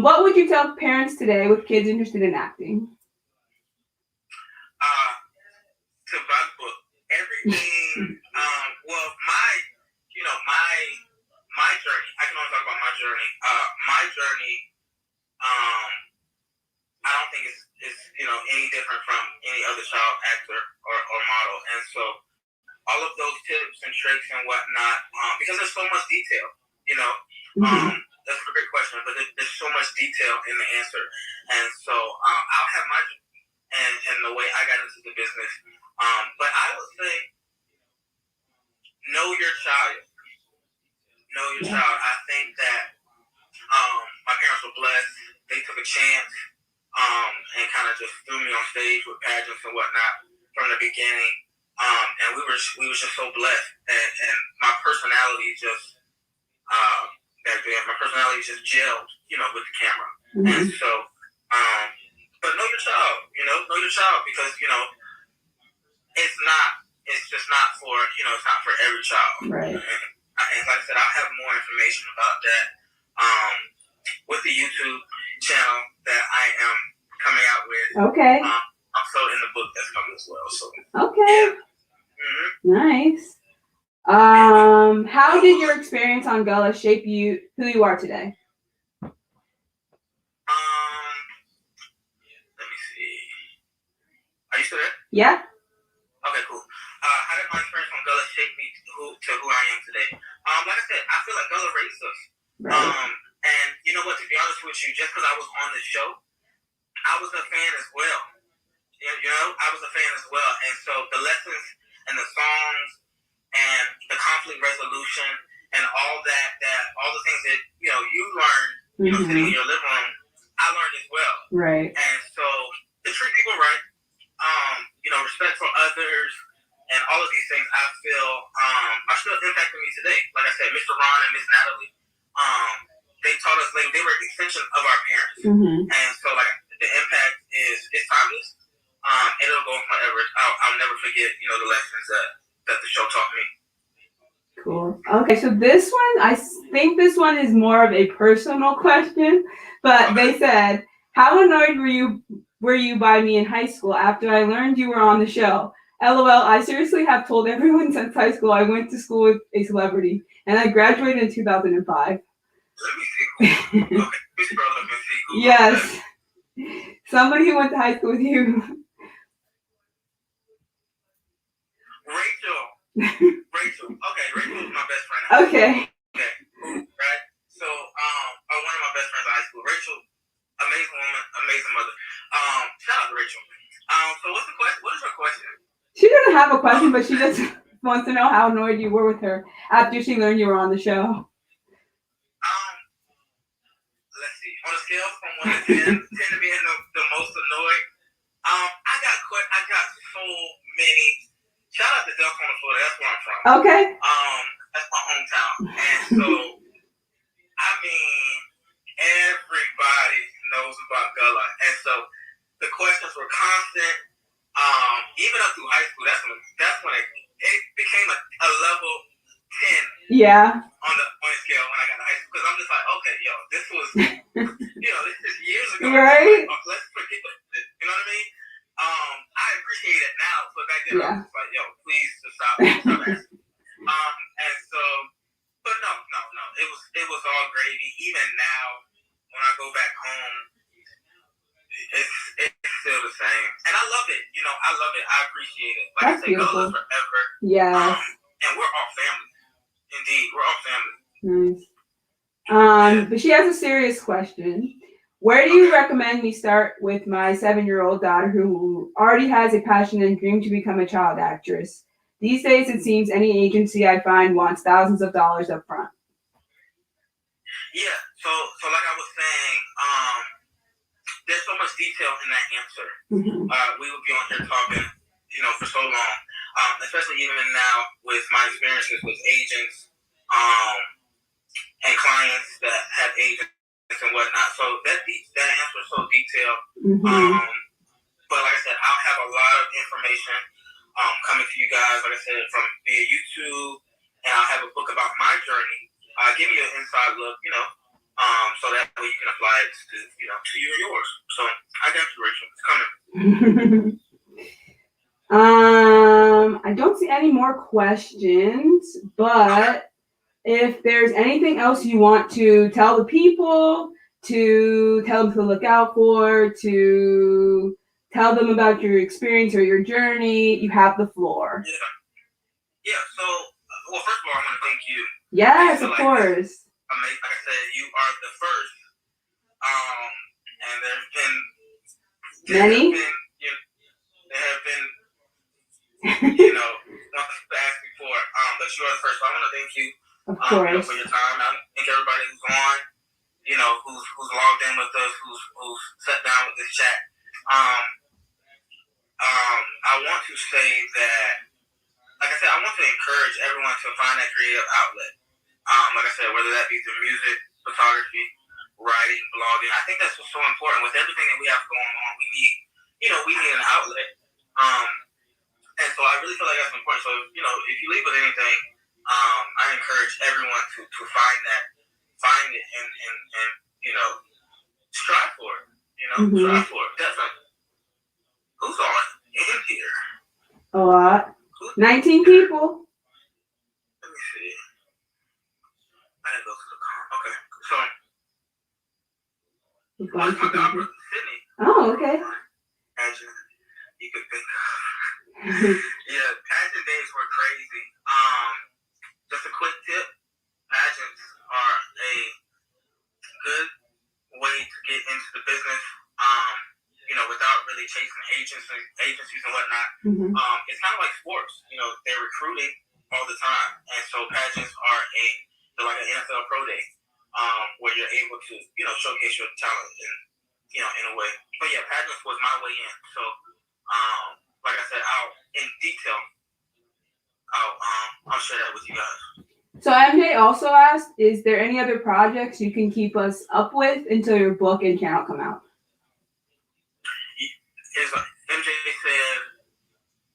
What would you tell parents today with kids interested in acting? To buy the book. Everything. Well, my journey. I can only talk about my journey. My journey. I don't think it's any different from any other child actor or model, and so all of those tips and tricks and whatnot. Because there's so much detail. That's a great question, but there's so much detail in the answer, and so I'll have my and the way I got into the business. But I would say, know your child. Know your child. I think that my parents were blessed. They took a chance and kind of just threw me on stage with pageants and whatnot from the beginning. And we were just so blessed. And my personality just gelled, with the camera. Mm-hmm. And so, but know your child. Know your child because it's just not for it's not for every child. Right. And like I said, I'll have more information about that with the YouTube channel that I am coming out with. Okay. Also in the book that's coming as well. So okay. Yeah. Mm-hmm. Nice. How did your experience on Gullah shape you who you are today? Let me see. Are you still there? Yeah. Okay, cool. How did my experience on Gullah shape me to who I am today? Like I said, I feel like Gullah raised us. Right. And you know what? To be honest with you, just because I was on the show, I was a fan as well. I was a fan as well. And so the lessons and the songs and the conflict resolution and all the things that you learn, mm-hmm. sitting in your living room, I learned as well. Right. And so to treat people right, respect for others, and all of these things, I feel are still impacting me today. Like I said, Mr. Ron and Miss Natalie, they taught us they were an extension of our parents, mm-hmm. and so the impact is timeless. It'll go forever. I'll never forget the lessons that the show taught me. Cool. Okay, so this one, I think this one is more of a personal question, but Okay. They said, how annoyed were you by me in high school after I learned you were on the show? LOL, I seriously have told everyone since high school I went to school with a celebrity, and I graduated in 2005. Let me see. Okay, let me see. Yes. Somebody who went to high school with you. Rachel. Okay, Rachel was my best friend. Okay. Okay, right? So, one of my best friends in high school. Rachel, amazing woman, amazing mother. Shout out to Rachel. So what's the question? What is her question? She doesn't have a question, but she just wants to know how annoyed you were with her after she learned you were on the show. Let's see. On a scale from 1 to 10, 10 to being the most annoyed. I got so many. Shout out to Deltona, Florida. That's where I'm from. Okay. That's my hometown. And so, I mean, everybody knows about Gullah. And so, the questions were constant. Even up through high school, that's when it became a level 10. Yeah. On the scale when I got to high school, because I'm just like, okay, this was, this is years ago. Right. Like, let's forget it. You know what I mean? I appreciate it now, but back then I was just like, please just stop asking. And so, but no, it was all gravy. Even now, when I go back home, it's still the same, and I love it. I love it. I appreciate it. Like That's I say, beautiful. Gullah forever. Yeah. And we're all family. Indeed, we're all family. Nice. But she has a serious question. Where do you recommend me start with my 7-year-old daughter who already has a passion and dream to become a child actress? These days, it seems any agency I find wants thousands of dollars up front. Yeah, so like I was saying, there's so much detail in that answer. Mm-hmm. We would be on here talking, for so long, especially even now with my experiences with agents and clients that have agents and whatnot. So that answer is so detailed. Mm-hmm. But like I said, I'll have a lot of information coming to you guys, like I said, from via YouTube, and I'll have a book about my journey. Give you an inside look, so that way you can apply it to you and yours. So I got you, Rachel. It's coming. I don't see any more questions, but if there's anything else you want to tell the people, to tell them to look out for, to tell them about your experience or your journey, you have the floor. Yeah. So, well, first of all, I want to thank you. Yes, of course. Like I said, you are the first. And there's been many. There have been ones to ask before. But you are the first. So I want to thank you. Of course. For your time. I thank everybody who's on. Who's logged in with us, who's sat down with this chat. I want to say that, like I said, I want to encourage everyone to find that creative outlet. Like I said, whether that be through music, photography, writing, blogging. I think that's what's so important. With everything that we have going on, we need an outlet. And so I really feel like that's important. So, if you leave with anything, I encourage everyone to find it and strive for it. Mm-hmm. Strive for it. Definitely. Who's on in here? A lot. 19 people. Let me see. I didn't go to the car. Okay. So, my daughter, Sydney. Oh, okay. Imagine you could think of. Yeah, pageant days were crazy. Just a quick tip. Pageants are a good way to get into the business, without really chasing agencies and whatnot. Mm-hmm. It's kind of like sports. They're recruiting all the time. And so pageants are they're like an NFL pro day, where you're able to, showcase your talent in a way. But yeah, pageants was my way in. So, like I said, I'll share that with you guys. So MJ also asked, is there any other projects you can keep us up with until your book and channel come out? MJ said,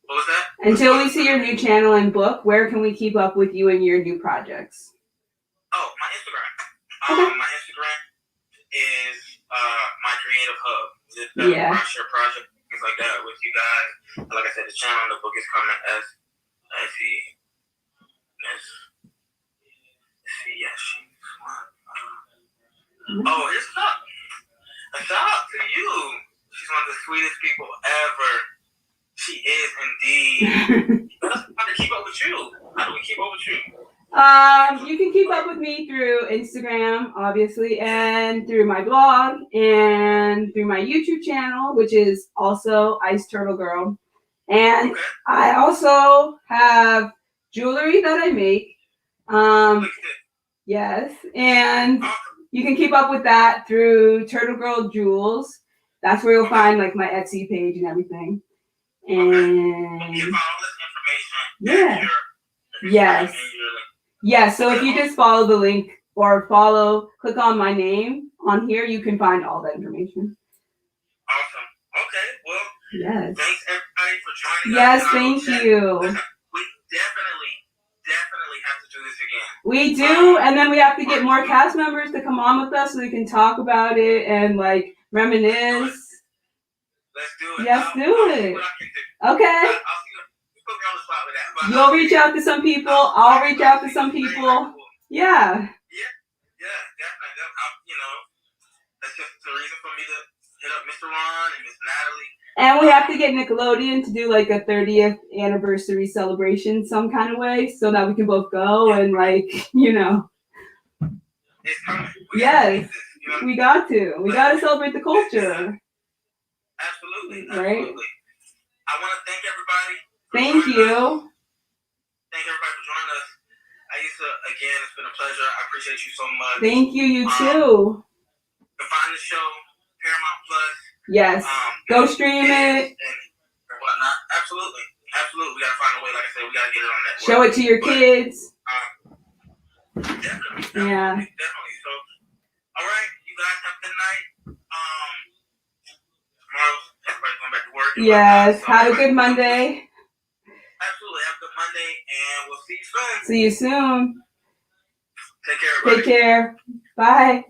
what was that? Until we see your new channel and book, where can we keep up with you and your new projects? Oh, my Instagram. Okay. My Instagram is my creative hub. Yeah. I share projects, things like that with you guys. And like I said, the channel and the book is coming as he. Yes, she's one. Oh, here's a shout out to you. She's one of the sweetest people ever. She is indeed. How to keep up with you? How do we keep up with you? You can keep up with me through Instagram, obviously, and through my blog, and through my YouTube channel, which is also Turtlegirl. And I also have jewelry that I make. Yes, and you can keep up with that through Turtlegirl Jewels. That's where you'll find like my Etsy page and everything. And yeah, yes, yes. So if you just follow the link or click on my name on here, you can find all that information. Awesome. Okay. Well. Yes. Thanks everybody for joining. Yes, thank you. We definitely have to do this again. We do, and then we have to get more cast members to come on with us so we can talk about it and like reminisce. Let's do it. Yes, do it. Okay. I'll see you put me on the spot with that. You'll reach out to some people. I'll reach out to some people. Yeah. Yeah, definitely. That's just the reason for me to hit up Mr. Ron and Miss Natalie. And we have to get Nickelodeon to do like a 30th anniversary celebration some kind of way so that we can both go and like, Exactly. It's coming. Yes, we got to. We got to celebrate the culture. Absolutely. Right? Absolutely. I want to thank everybody. Thank you. Thank everybody for joining us. Aisa, again, it's been a pleasure. I appreciate you so much. Thank you. You too. You can find the show Paramount Plus. Yes. Go stream it. And whatnot. Absolutely. Absolutely. We got to find a way. Like I said, we got to get it on network. Show it to your kids. Definitely. Yeah. Definitely. So, all right. You guys have a good night. Tomorrow, everybody's going back to work. Yes. So have a good Monday. Absolutely. Have a good Monday. And we'll see you soon. See you soon. Take care, everybody. Take care. Bye.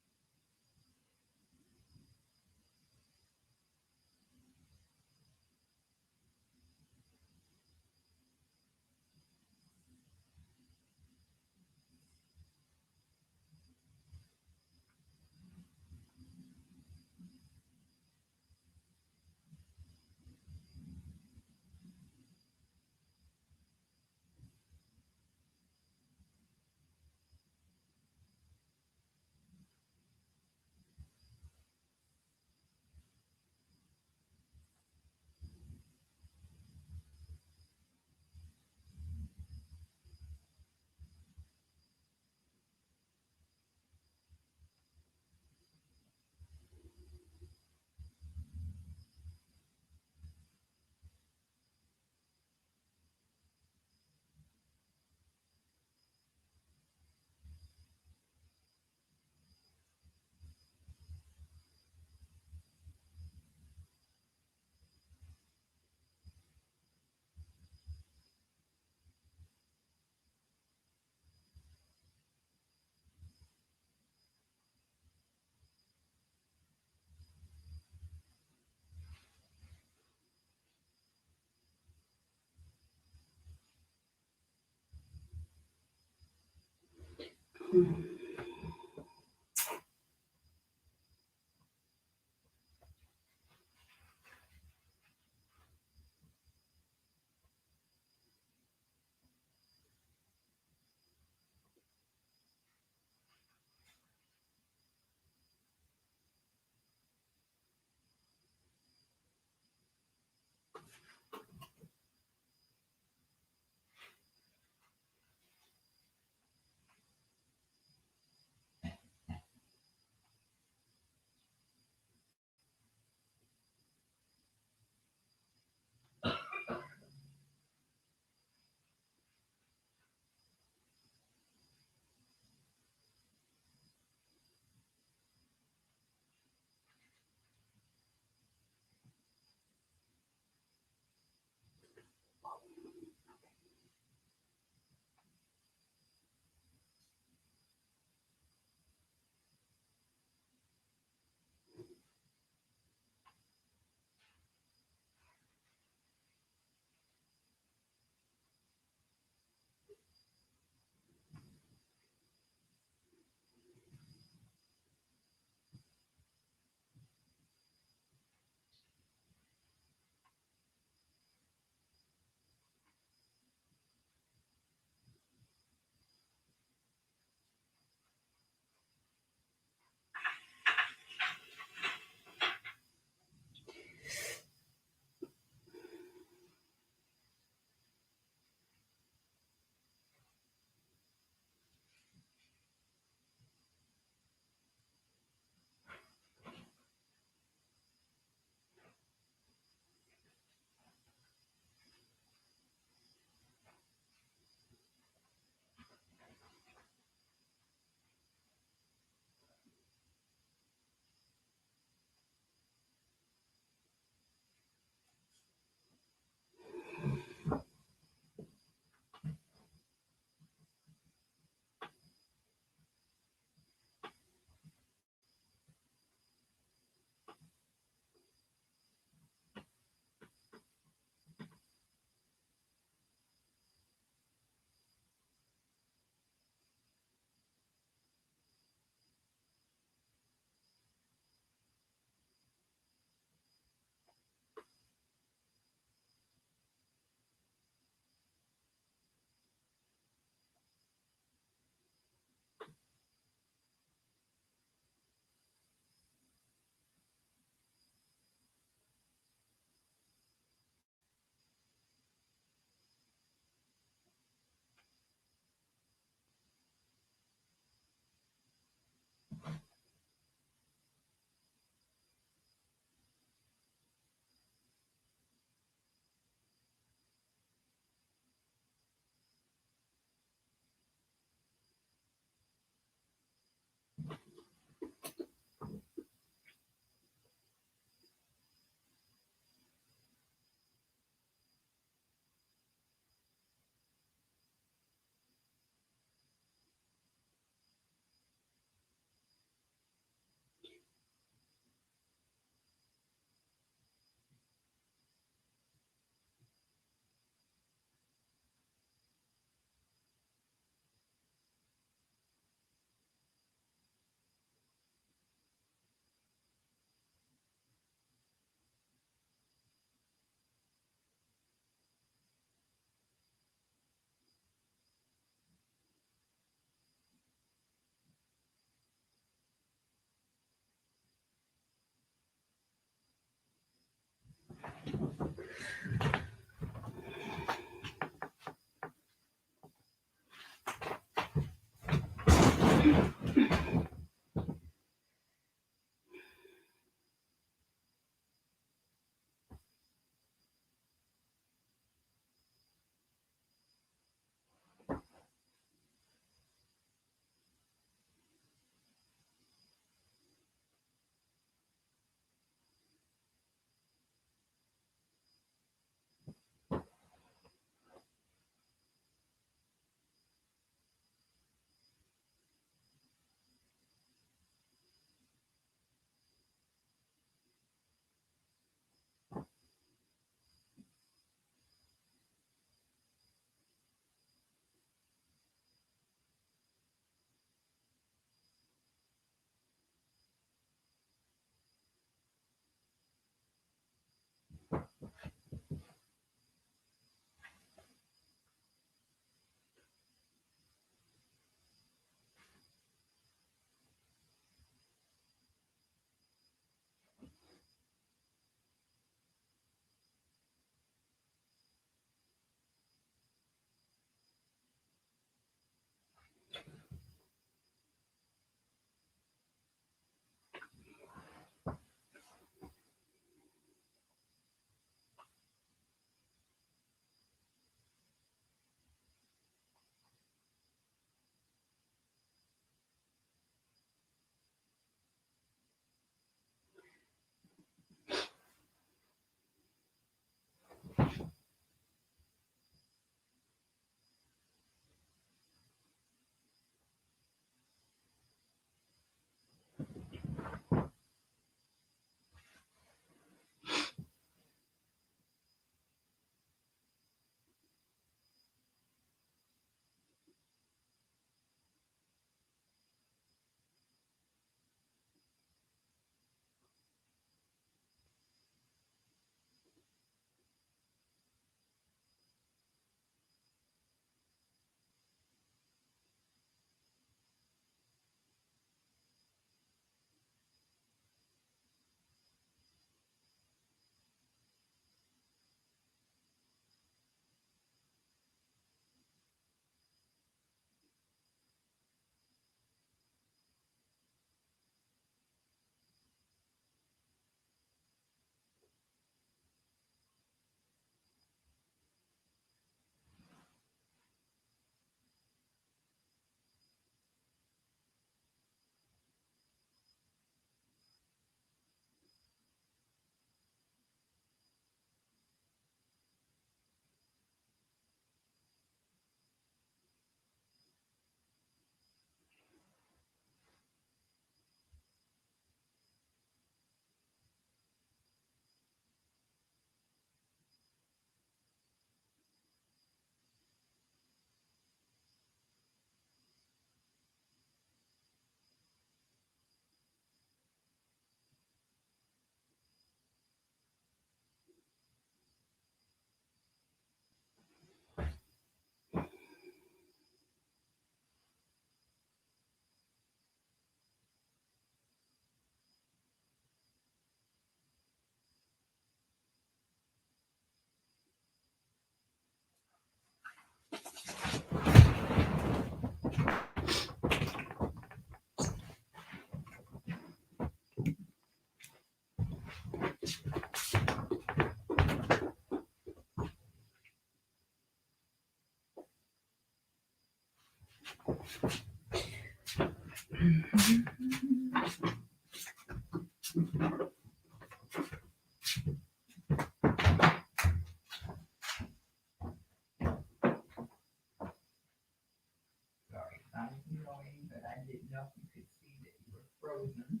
Sorry, I'm annoying, but I didn't know if you could see that you were frozen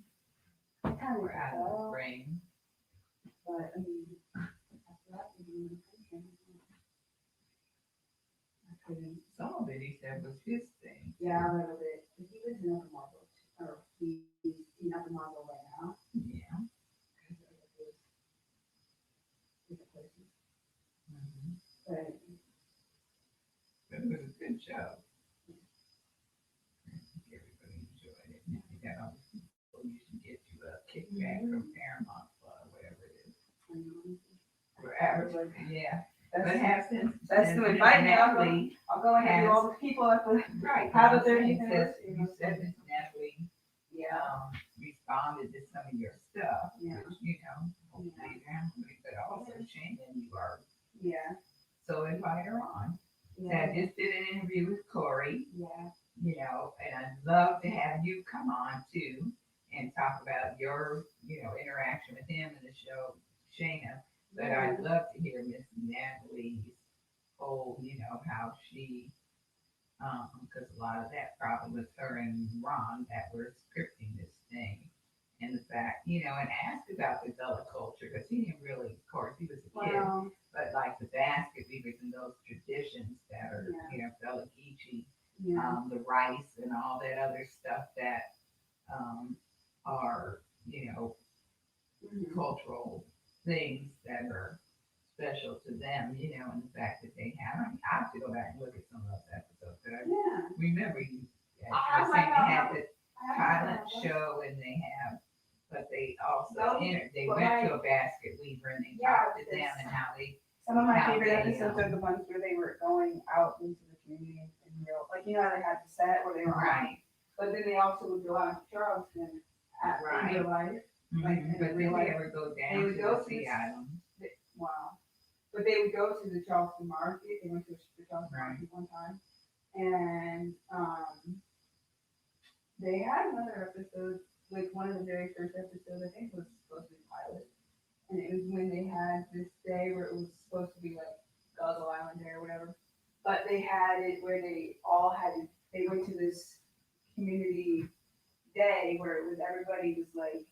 or out of the frame. But I mean, after that, I couldn't. Some of it he said was his thing. Yeah, a little bit. But he lives in Upper Marlboro, or he's in Upper Marlboro right now. Yeah. Different places. Mhm. But But it was a good show. I think everybody enjoyed it. Now you got all these people you should get you a kickback from Paramount or whatever it is. I know. We're forever, but yeah. But That's, have since that's since to invite me. Natalie, I'll go and interview all the people at the right? have a I'm saying 30th since anniversary. you said Miss Natalie responded to some of your stuff, Yeah. which, hopefully your family, but also Shannon, you are. Yeah. So invite her on. So Yeah. I just did an interview with Corey, Yeah. and I'd love to have you come on too and talk about your, interaction with him in the show, Shayna. But I'd love to hear Miss Natalie's whole, how she, because a lot of that probably was her and Ron that were scripting this thing. And the fact, and ask about the Gullah culture, because he didn't really, of course, he was a kid, Wow. but like the basket weavers and those traditions that are, Gullah Geechee, Yeah. the rice and all that other stuff that are, Mhm. cultural things that are special to them, and the fact that they have, I have to go back and look at some of those episodes, but I Yeah. remember you, as you I were saying, they might had not- the I silent have- show and they have, but they also, Those- they but went to a basket weaver and they Yeah, talked to them it's- and how they, Some of my how favorite they, episodes are the ones where they were going out into the community in real, like how they had the set where they were on, right, but then they also would go out to Charleston in real life. Like, in but real did life, they ever go they down would to go the to Sea the- Islands? Wow. But they would go to the Charleston market. They went to the Charleston Right. market one time, and they had another episode, like one of the very first episodes. I think was supposed to be pilot, and it was when they had this day where it was supposed to be like Gullah Island Day or whatever. But they had it where they all had to, they went to this community day where it was everybody was like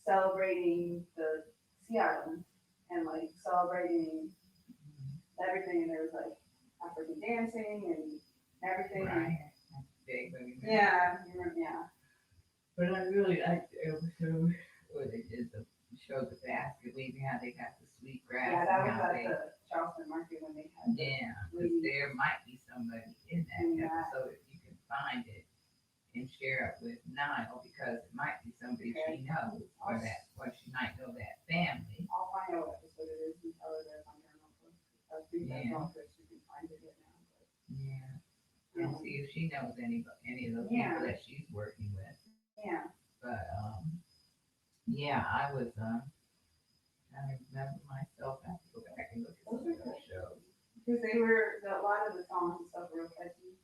celebrating the Sea Islands and like celebrating everything. And there was like African dancing and everything. Right, that's big, but you know. Yeah, yeah. But I really liked the episode where they did the show the basket weaving, how they got the sweet grass. Yeah, that and was how at the Charleston market when they had the Yeah, because there might be somebody in that Yeah. episode if you can find it and share it with Niall, because it might be somebody she knows or she might know that family. I'll find out what episode it is and tell her that I'm here real quick. I think that's all good. She can find it right now. Yeah. And see if she knows any of those Yeah. people that she's working with. Yeah. But yeah, I was I remember myself. I have to go back and look at some of those shows. Because they were, a lot of the songs and stuff were real catchy.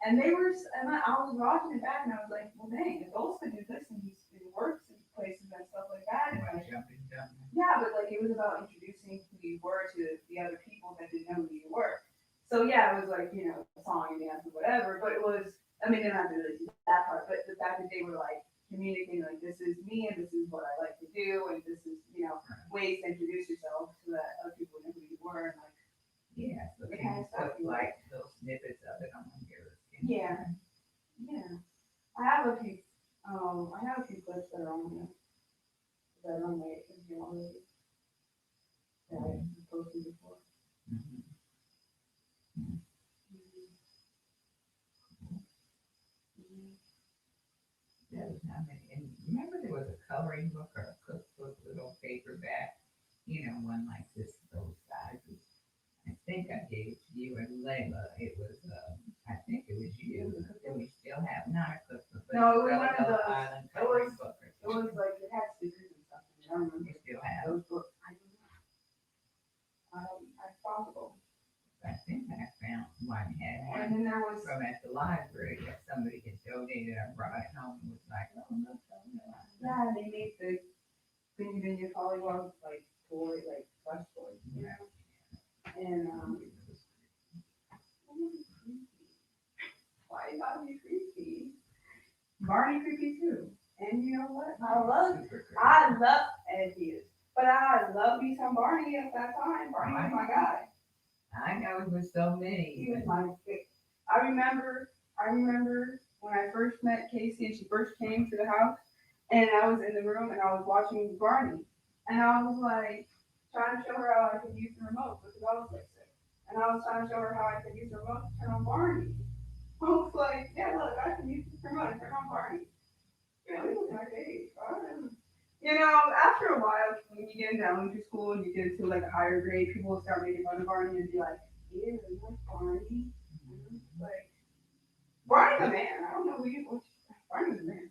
And they were, and I was watching it back and I was like, well, dang, adults could do this in works and places and stuff like that. And like, Jumping. yeah, but like it was about introducing who you were to the other people that didn't know who you were. So yeah, it was like, song and dance and whatever, but it was, I mean, they don't have to really do that part, but the fact that they were like communicating, like, this is me and this is what I like to do, and this is, ways to introduce yourself so that other people know who you were, and like, Yeah, so the can kind you of stuff put you like little snippets of it on your Yeah. Yeah. I have a few clips that are on here. That are on my Jamal that I've posted before. Mhm. That was how many. And remember, there was a coloring book or a cookbook, little paperback, one like this, those sizes. I think I gave it to you and Layla. It was, I think it was you. And we still have not a cookbook, but No, it was Gullah one of Gullah those- Island it coloring was- book. It was like, it had stickers and stuff in it. I remember We still have. those books. I don't know. It's possible. I think I found one had And one then there was, from at the library that somebody had donated. I brought it home and was like, oh, look, yeah, they made the Vinny Pollywog like toy, like plush toys, And why you gotta be creepy? Barney creepy too. And you know what? I love and he is. But I love me some Barney at that time. Barney was my guy. I know it was so many. He was my pick. I remember when I first met Casey and she first came to the house and I was in the room and I was watching Barney. And I was like trying to show her how I could use the remote because I was like sick. And I was trying to show her how I could use the remote to turn on Barney. I was like, yeah, look, I can use the remote to turn on Barney. You know, he was my baby. You know, after a while, when you get into elementary school and you get into like a higher grade, people will start making fun of Barney and be like, "Ew, what's Barney?" Like, Barney's a man. I don't know who you. Barney's a man.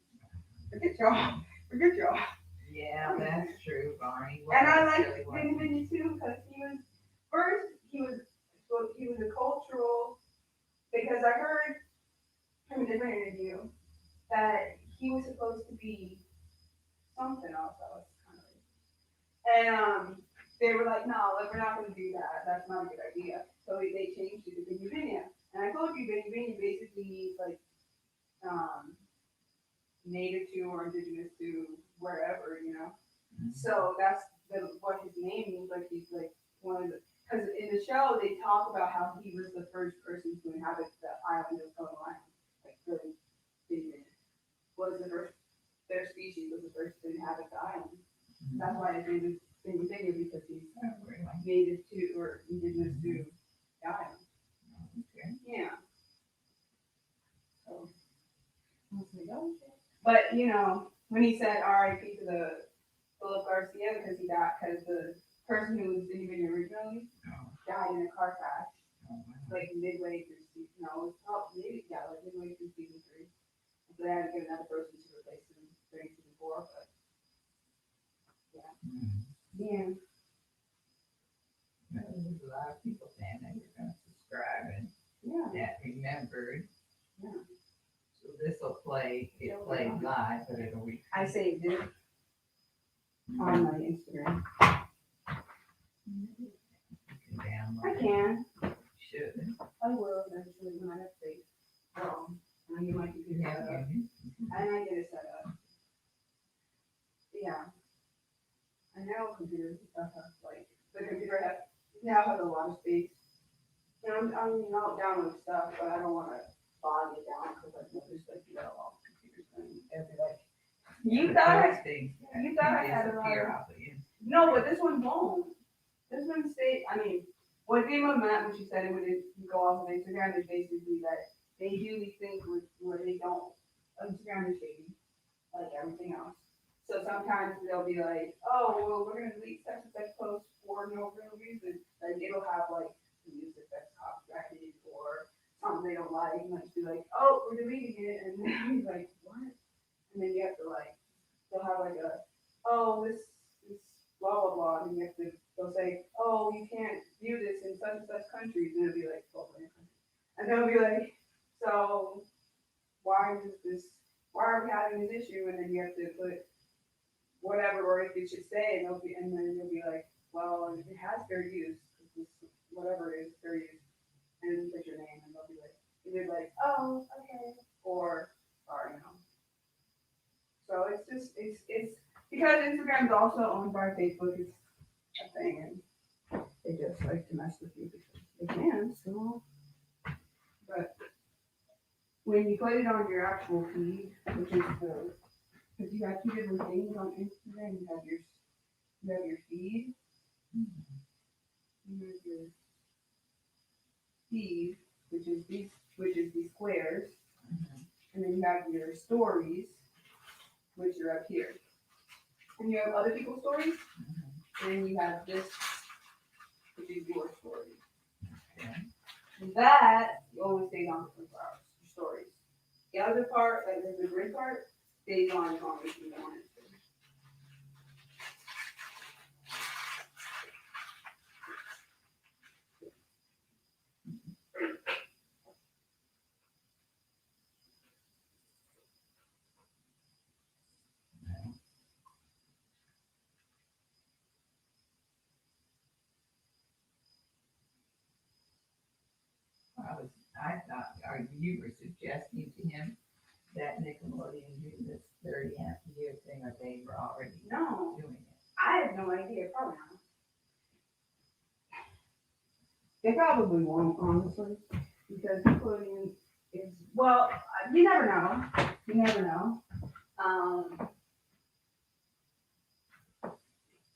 Forget y'all. Forget y'all. Yeah, that's true, Barney. And I was like really Vinny Vinny too because he was first he was a cultural because I heard from a different interview that he was supposed to be something else that was kind of and they were like, no, like, we're not going to do that. That's not a good idea. So they changed it to Vinny Vinny. And I told you Vinny Vinny basically means like um, native to or indigenous to wherever, you know. So that's what his name means. Like he's like one of the because in the show they talk about how he was the first person to inhabit the island of Gullah Gullah. Like the Indian was the first. Their species was the first to inhabit the island. That's why his name is Vinny Vinny because he's native to or indigenous to the island. Okay. Yeah. So I was like, oh shit. But you know, when he said R.I.P. to the Philip Garcia because he died because the person who was Vinny originally died in a car crash like midway through season. No, maybe yeah, like midway through season 3. So they had to get another person to replace him during season 4. But yeah, yeah, There's a lot of people saying that you're going to subscribe and yeah, that remembered. yeah. So this will play, it plays live, but it'll be. I saved it on my Instagram. You can download I it. can. Should. I will eventually when I have faith. I get my computer set up. And I get it set up. Yeah. I know computers and stuff have like the computer now has a lot of space. And I'll download stuff, but I don't want to bog it down because I've noticed like you got a lot of computers and every like you thought I had a lot of no, but this one won't. This one stay. I mean, what came up Matt when she said it would go off of Instagram is basically that they do these things where they don't. Instagram is shady, like everything else. So sometimes they'll be like, oh, well, we're gonna delete such and such post for no real reason. Like it'll have like music that's copyrighted or something they don't like, and like be like, oh, we're deleting it, and then he's like, what? And then you have to like, they'll have like a, oh, this blah blah blah, and you have to, they'll say, oh, you can't view this in such and such countries, and it'll be like, oh, and they'll be like, so why is this? Why are we having this issue? And then you have to put whatever or if it should say, and then you'll be like, well, it has fair use, this, whatever it is, fair use, and then put your name, and they'll be like, either like, oh, okay, or sorry, no. So it's just it's because Instagram is also owned by Facebook. It's a thing, and they just like to mess with you because they can. So, but when you put it on your actual feed, which is the because you have 2 different things on Instagram. You have your feed. You have your feed, which is these squares, and then you have your stories, which are up here. And you have other people's stories, and then you have this, which is your story. And that only stays on for 24 hours. Your stories. The other part, like the grid part, stays on as long as you want it to. I thought, or you were suggesting to him that Nickelodeon do this 30-year thing, or they were already No, doing it. I have no idea. Probably not. They probably won't, honestly, because Nickelodeon is well. You never know. You never know.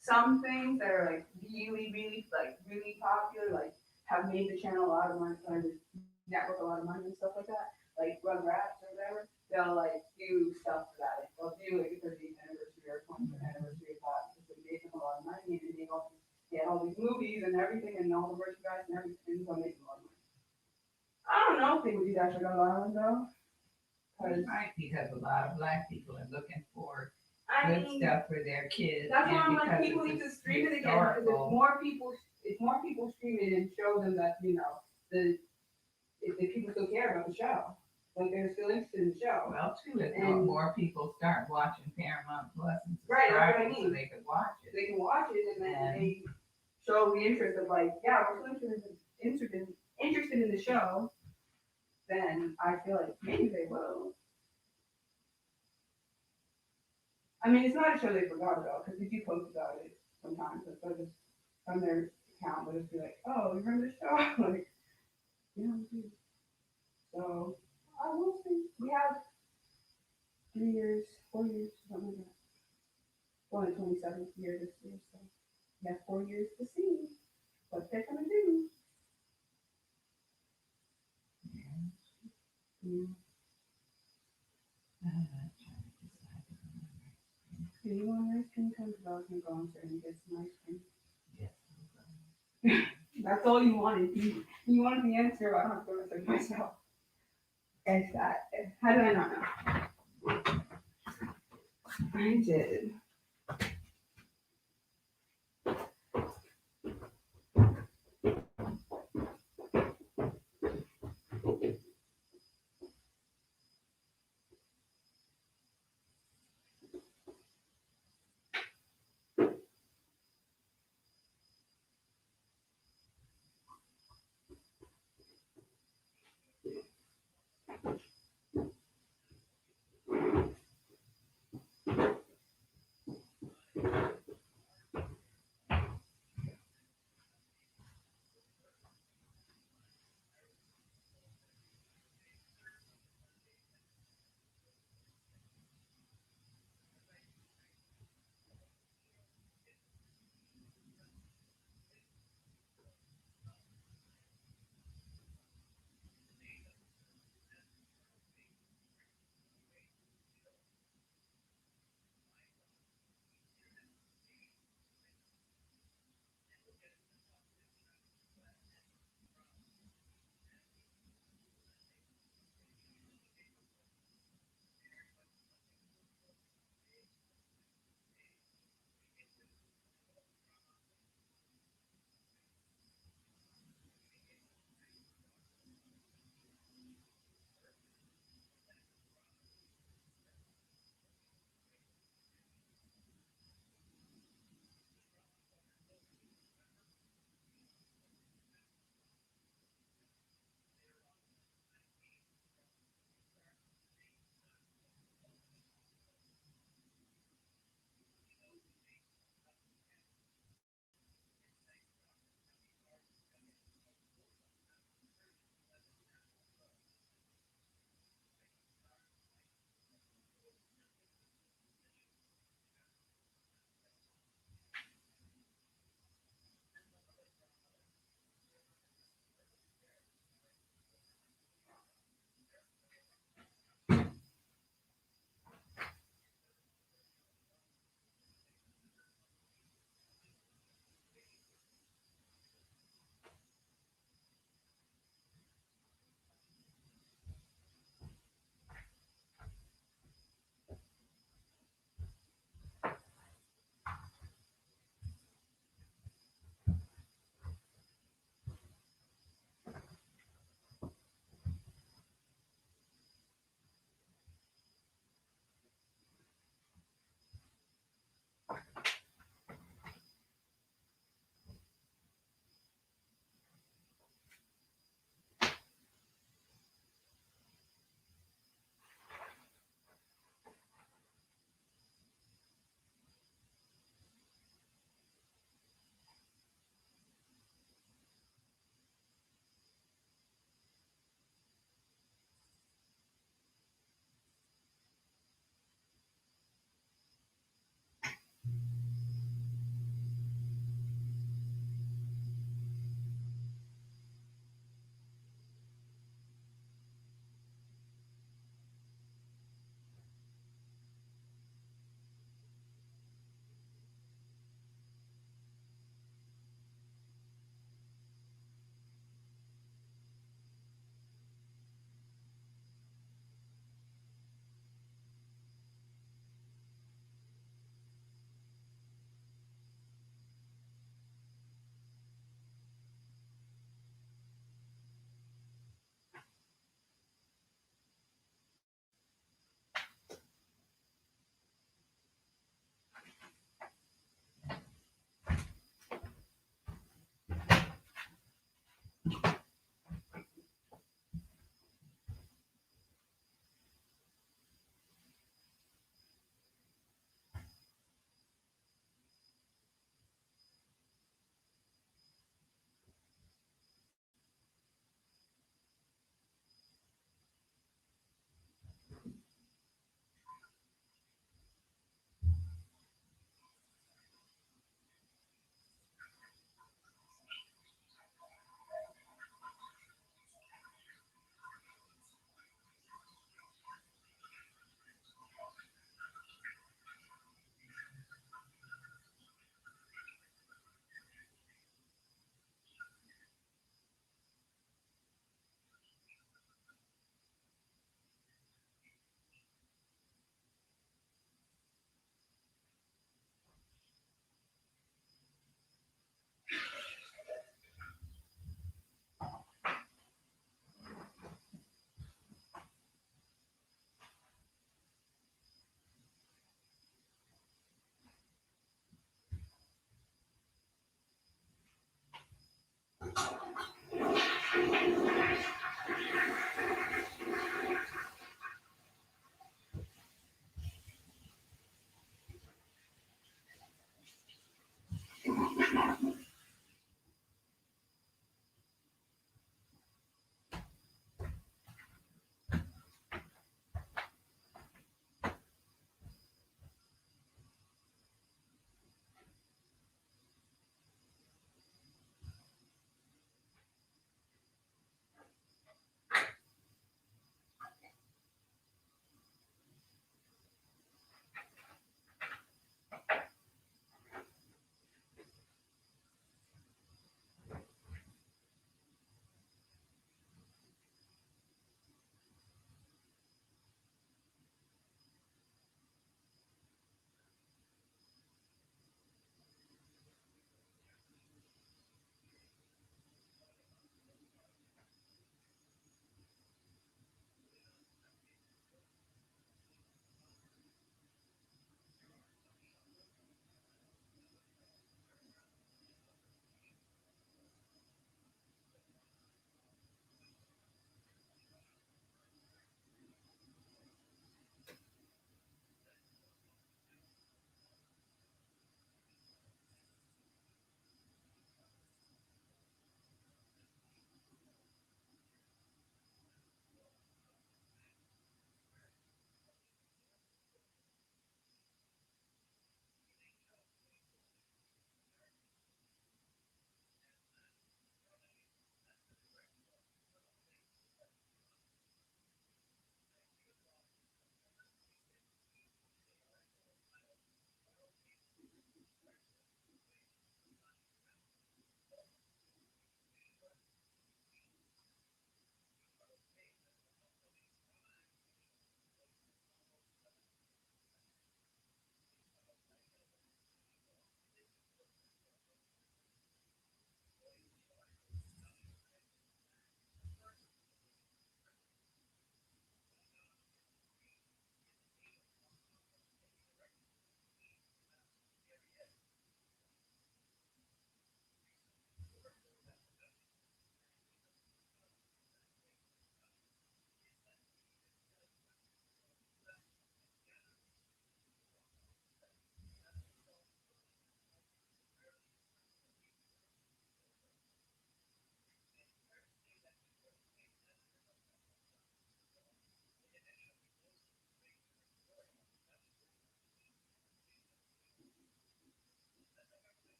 Some things that are like really popular, like have made the channel a lot of money, or the network a lot of money and stuff like that, like Rugrats or whatever. They'll like do stuff for that. Like, they'll do like a 30th anniversary or 20th anniversary don't think we do that show on Long Island though. It might, because a lot of black people are looking for I good mean, stuff for their kids. that's why and I'm like, because people need it's to stream it again. Because historical. if more people stream it and show them that, you know, the people still care about the show. Like they're still interested in the show. Well, too, if And- more people start watching Paramount Plus and Right, that's what I subscribing so mean. they could watch it. They can watch it and then And- they show the interest of like, yeah, we're still interested in the show, then I feel like maybe they will. I mean, it's not a show they forgot about because they do post about it sometimes. But they'll just from their account, they'll just be like, "Oh, you remember the show?" Like, yeah, we do. So I will see. We have 3 years, 4 years, something like that. Well, the 27th year this year, so we have 4 years to see what they're gonna do. Yeah. Do you want ice cream? Come to us and go on and get some ice cream. Yes. That's all you wanted. You wanted the answer. I don't have to go answer it myself. Is that? How did I not know? I did.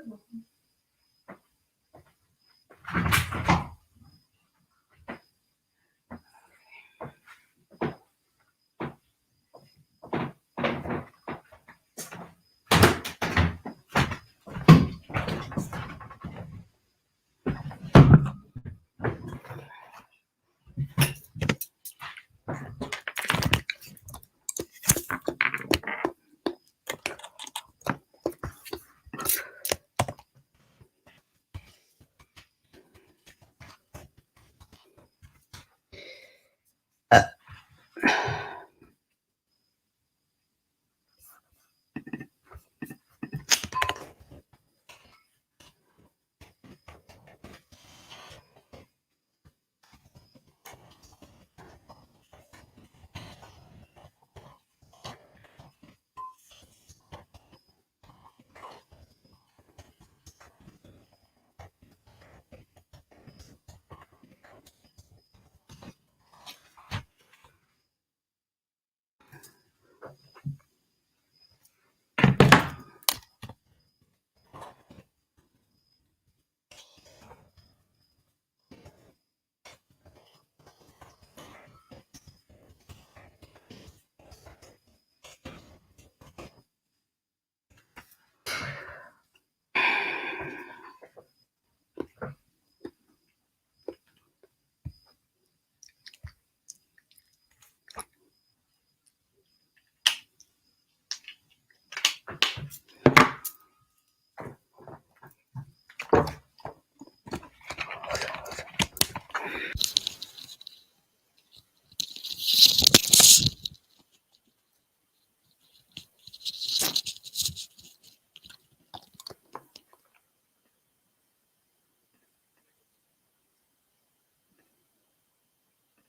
welcome.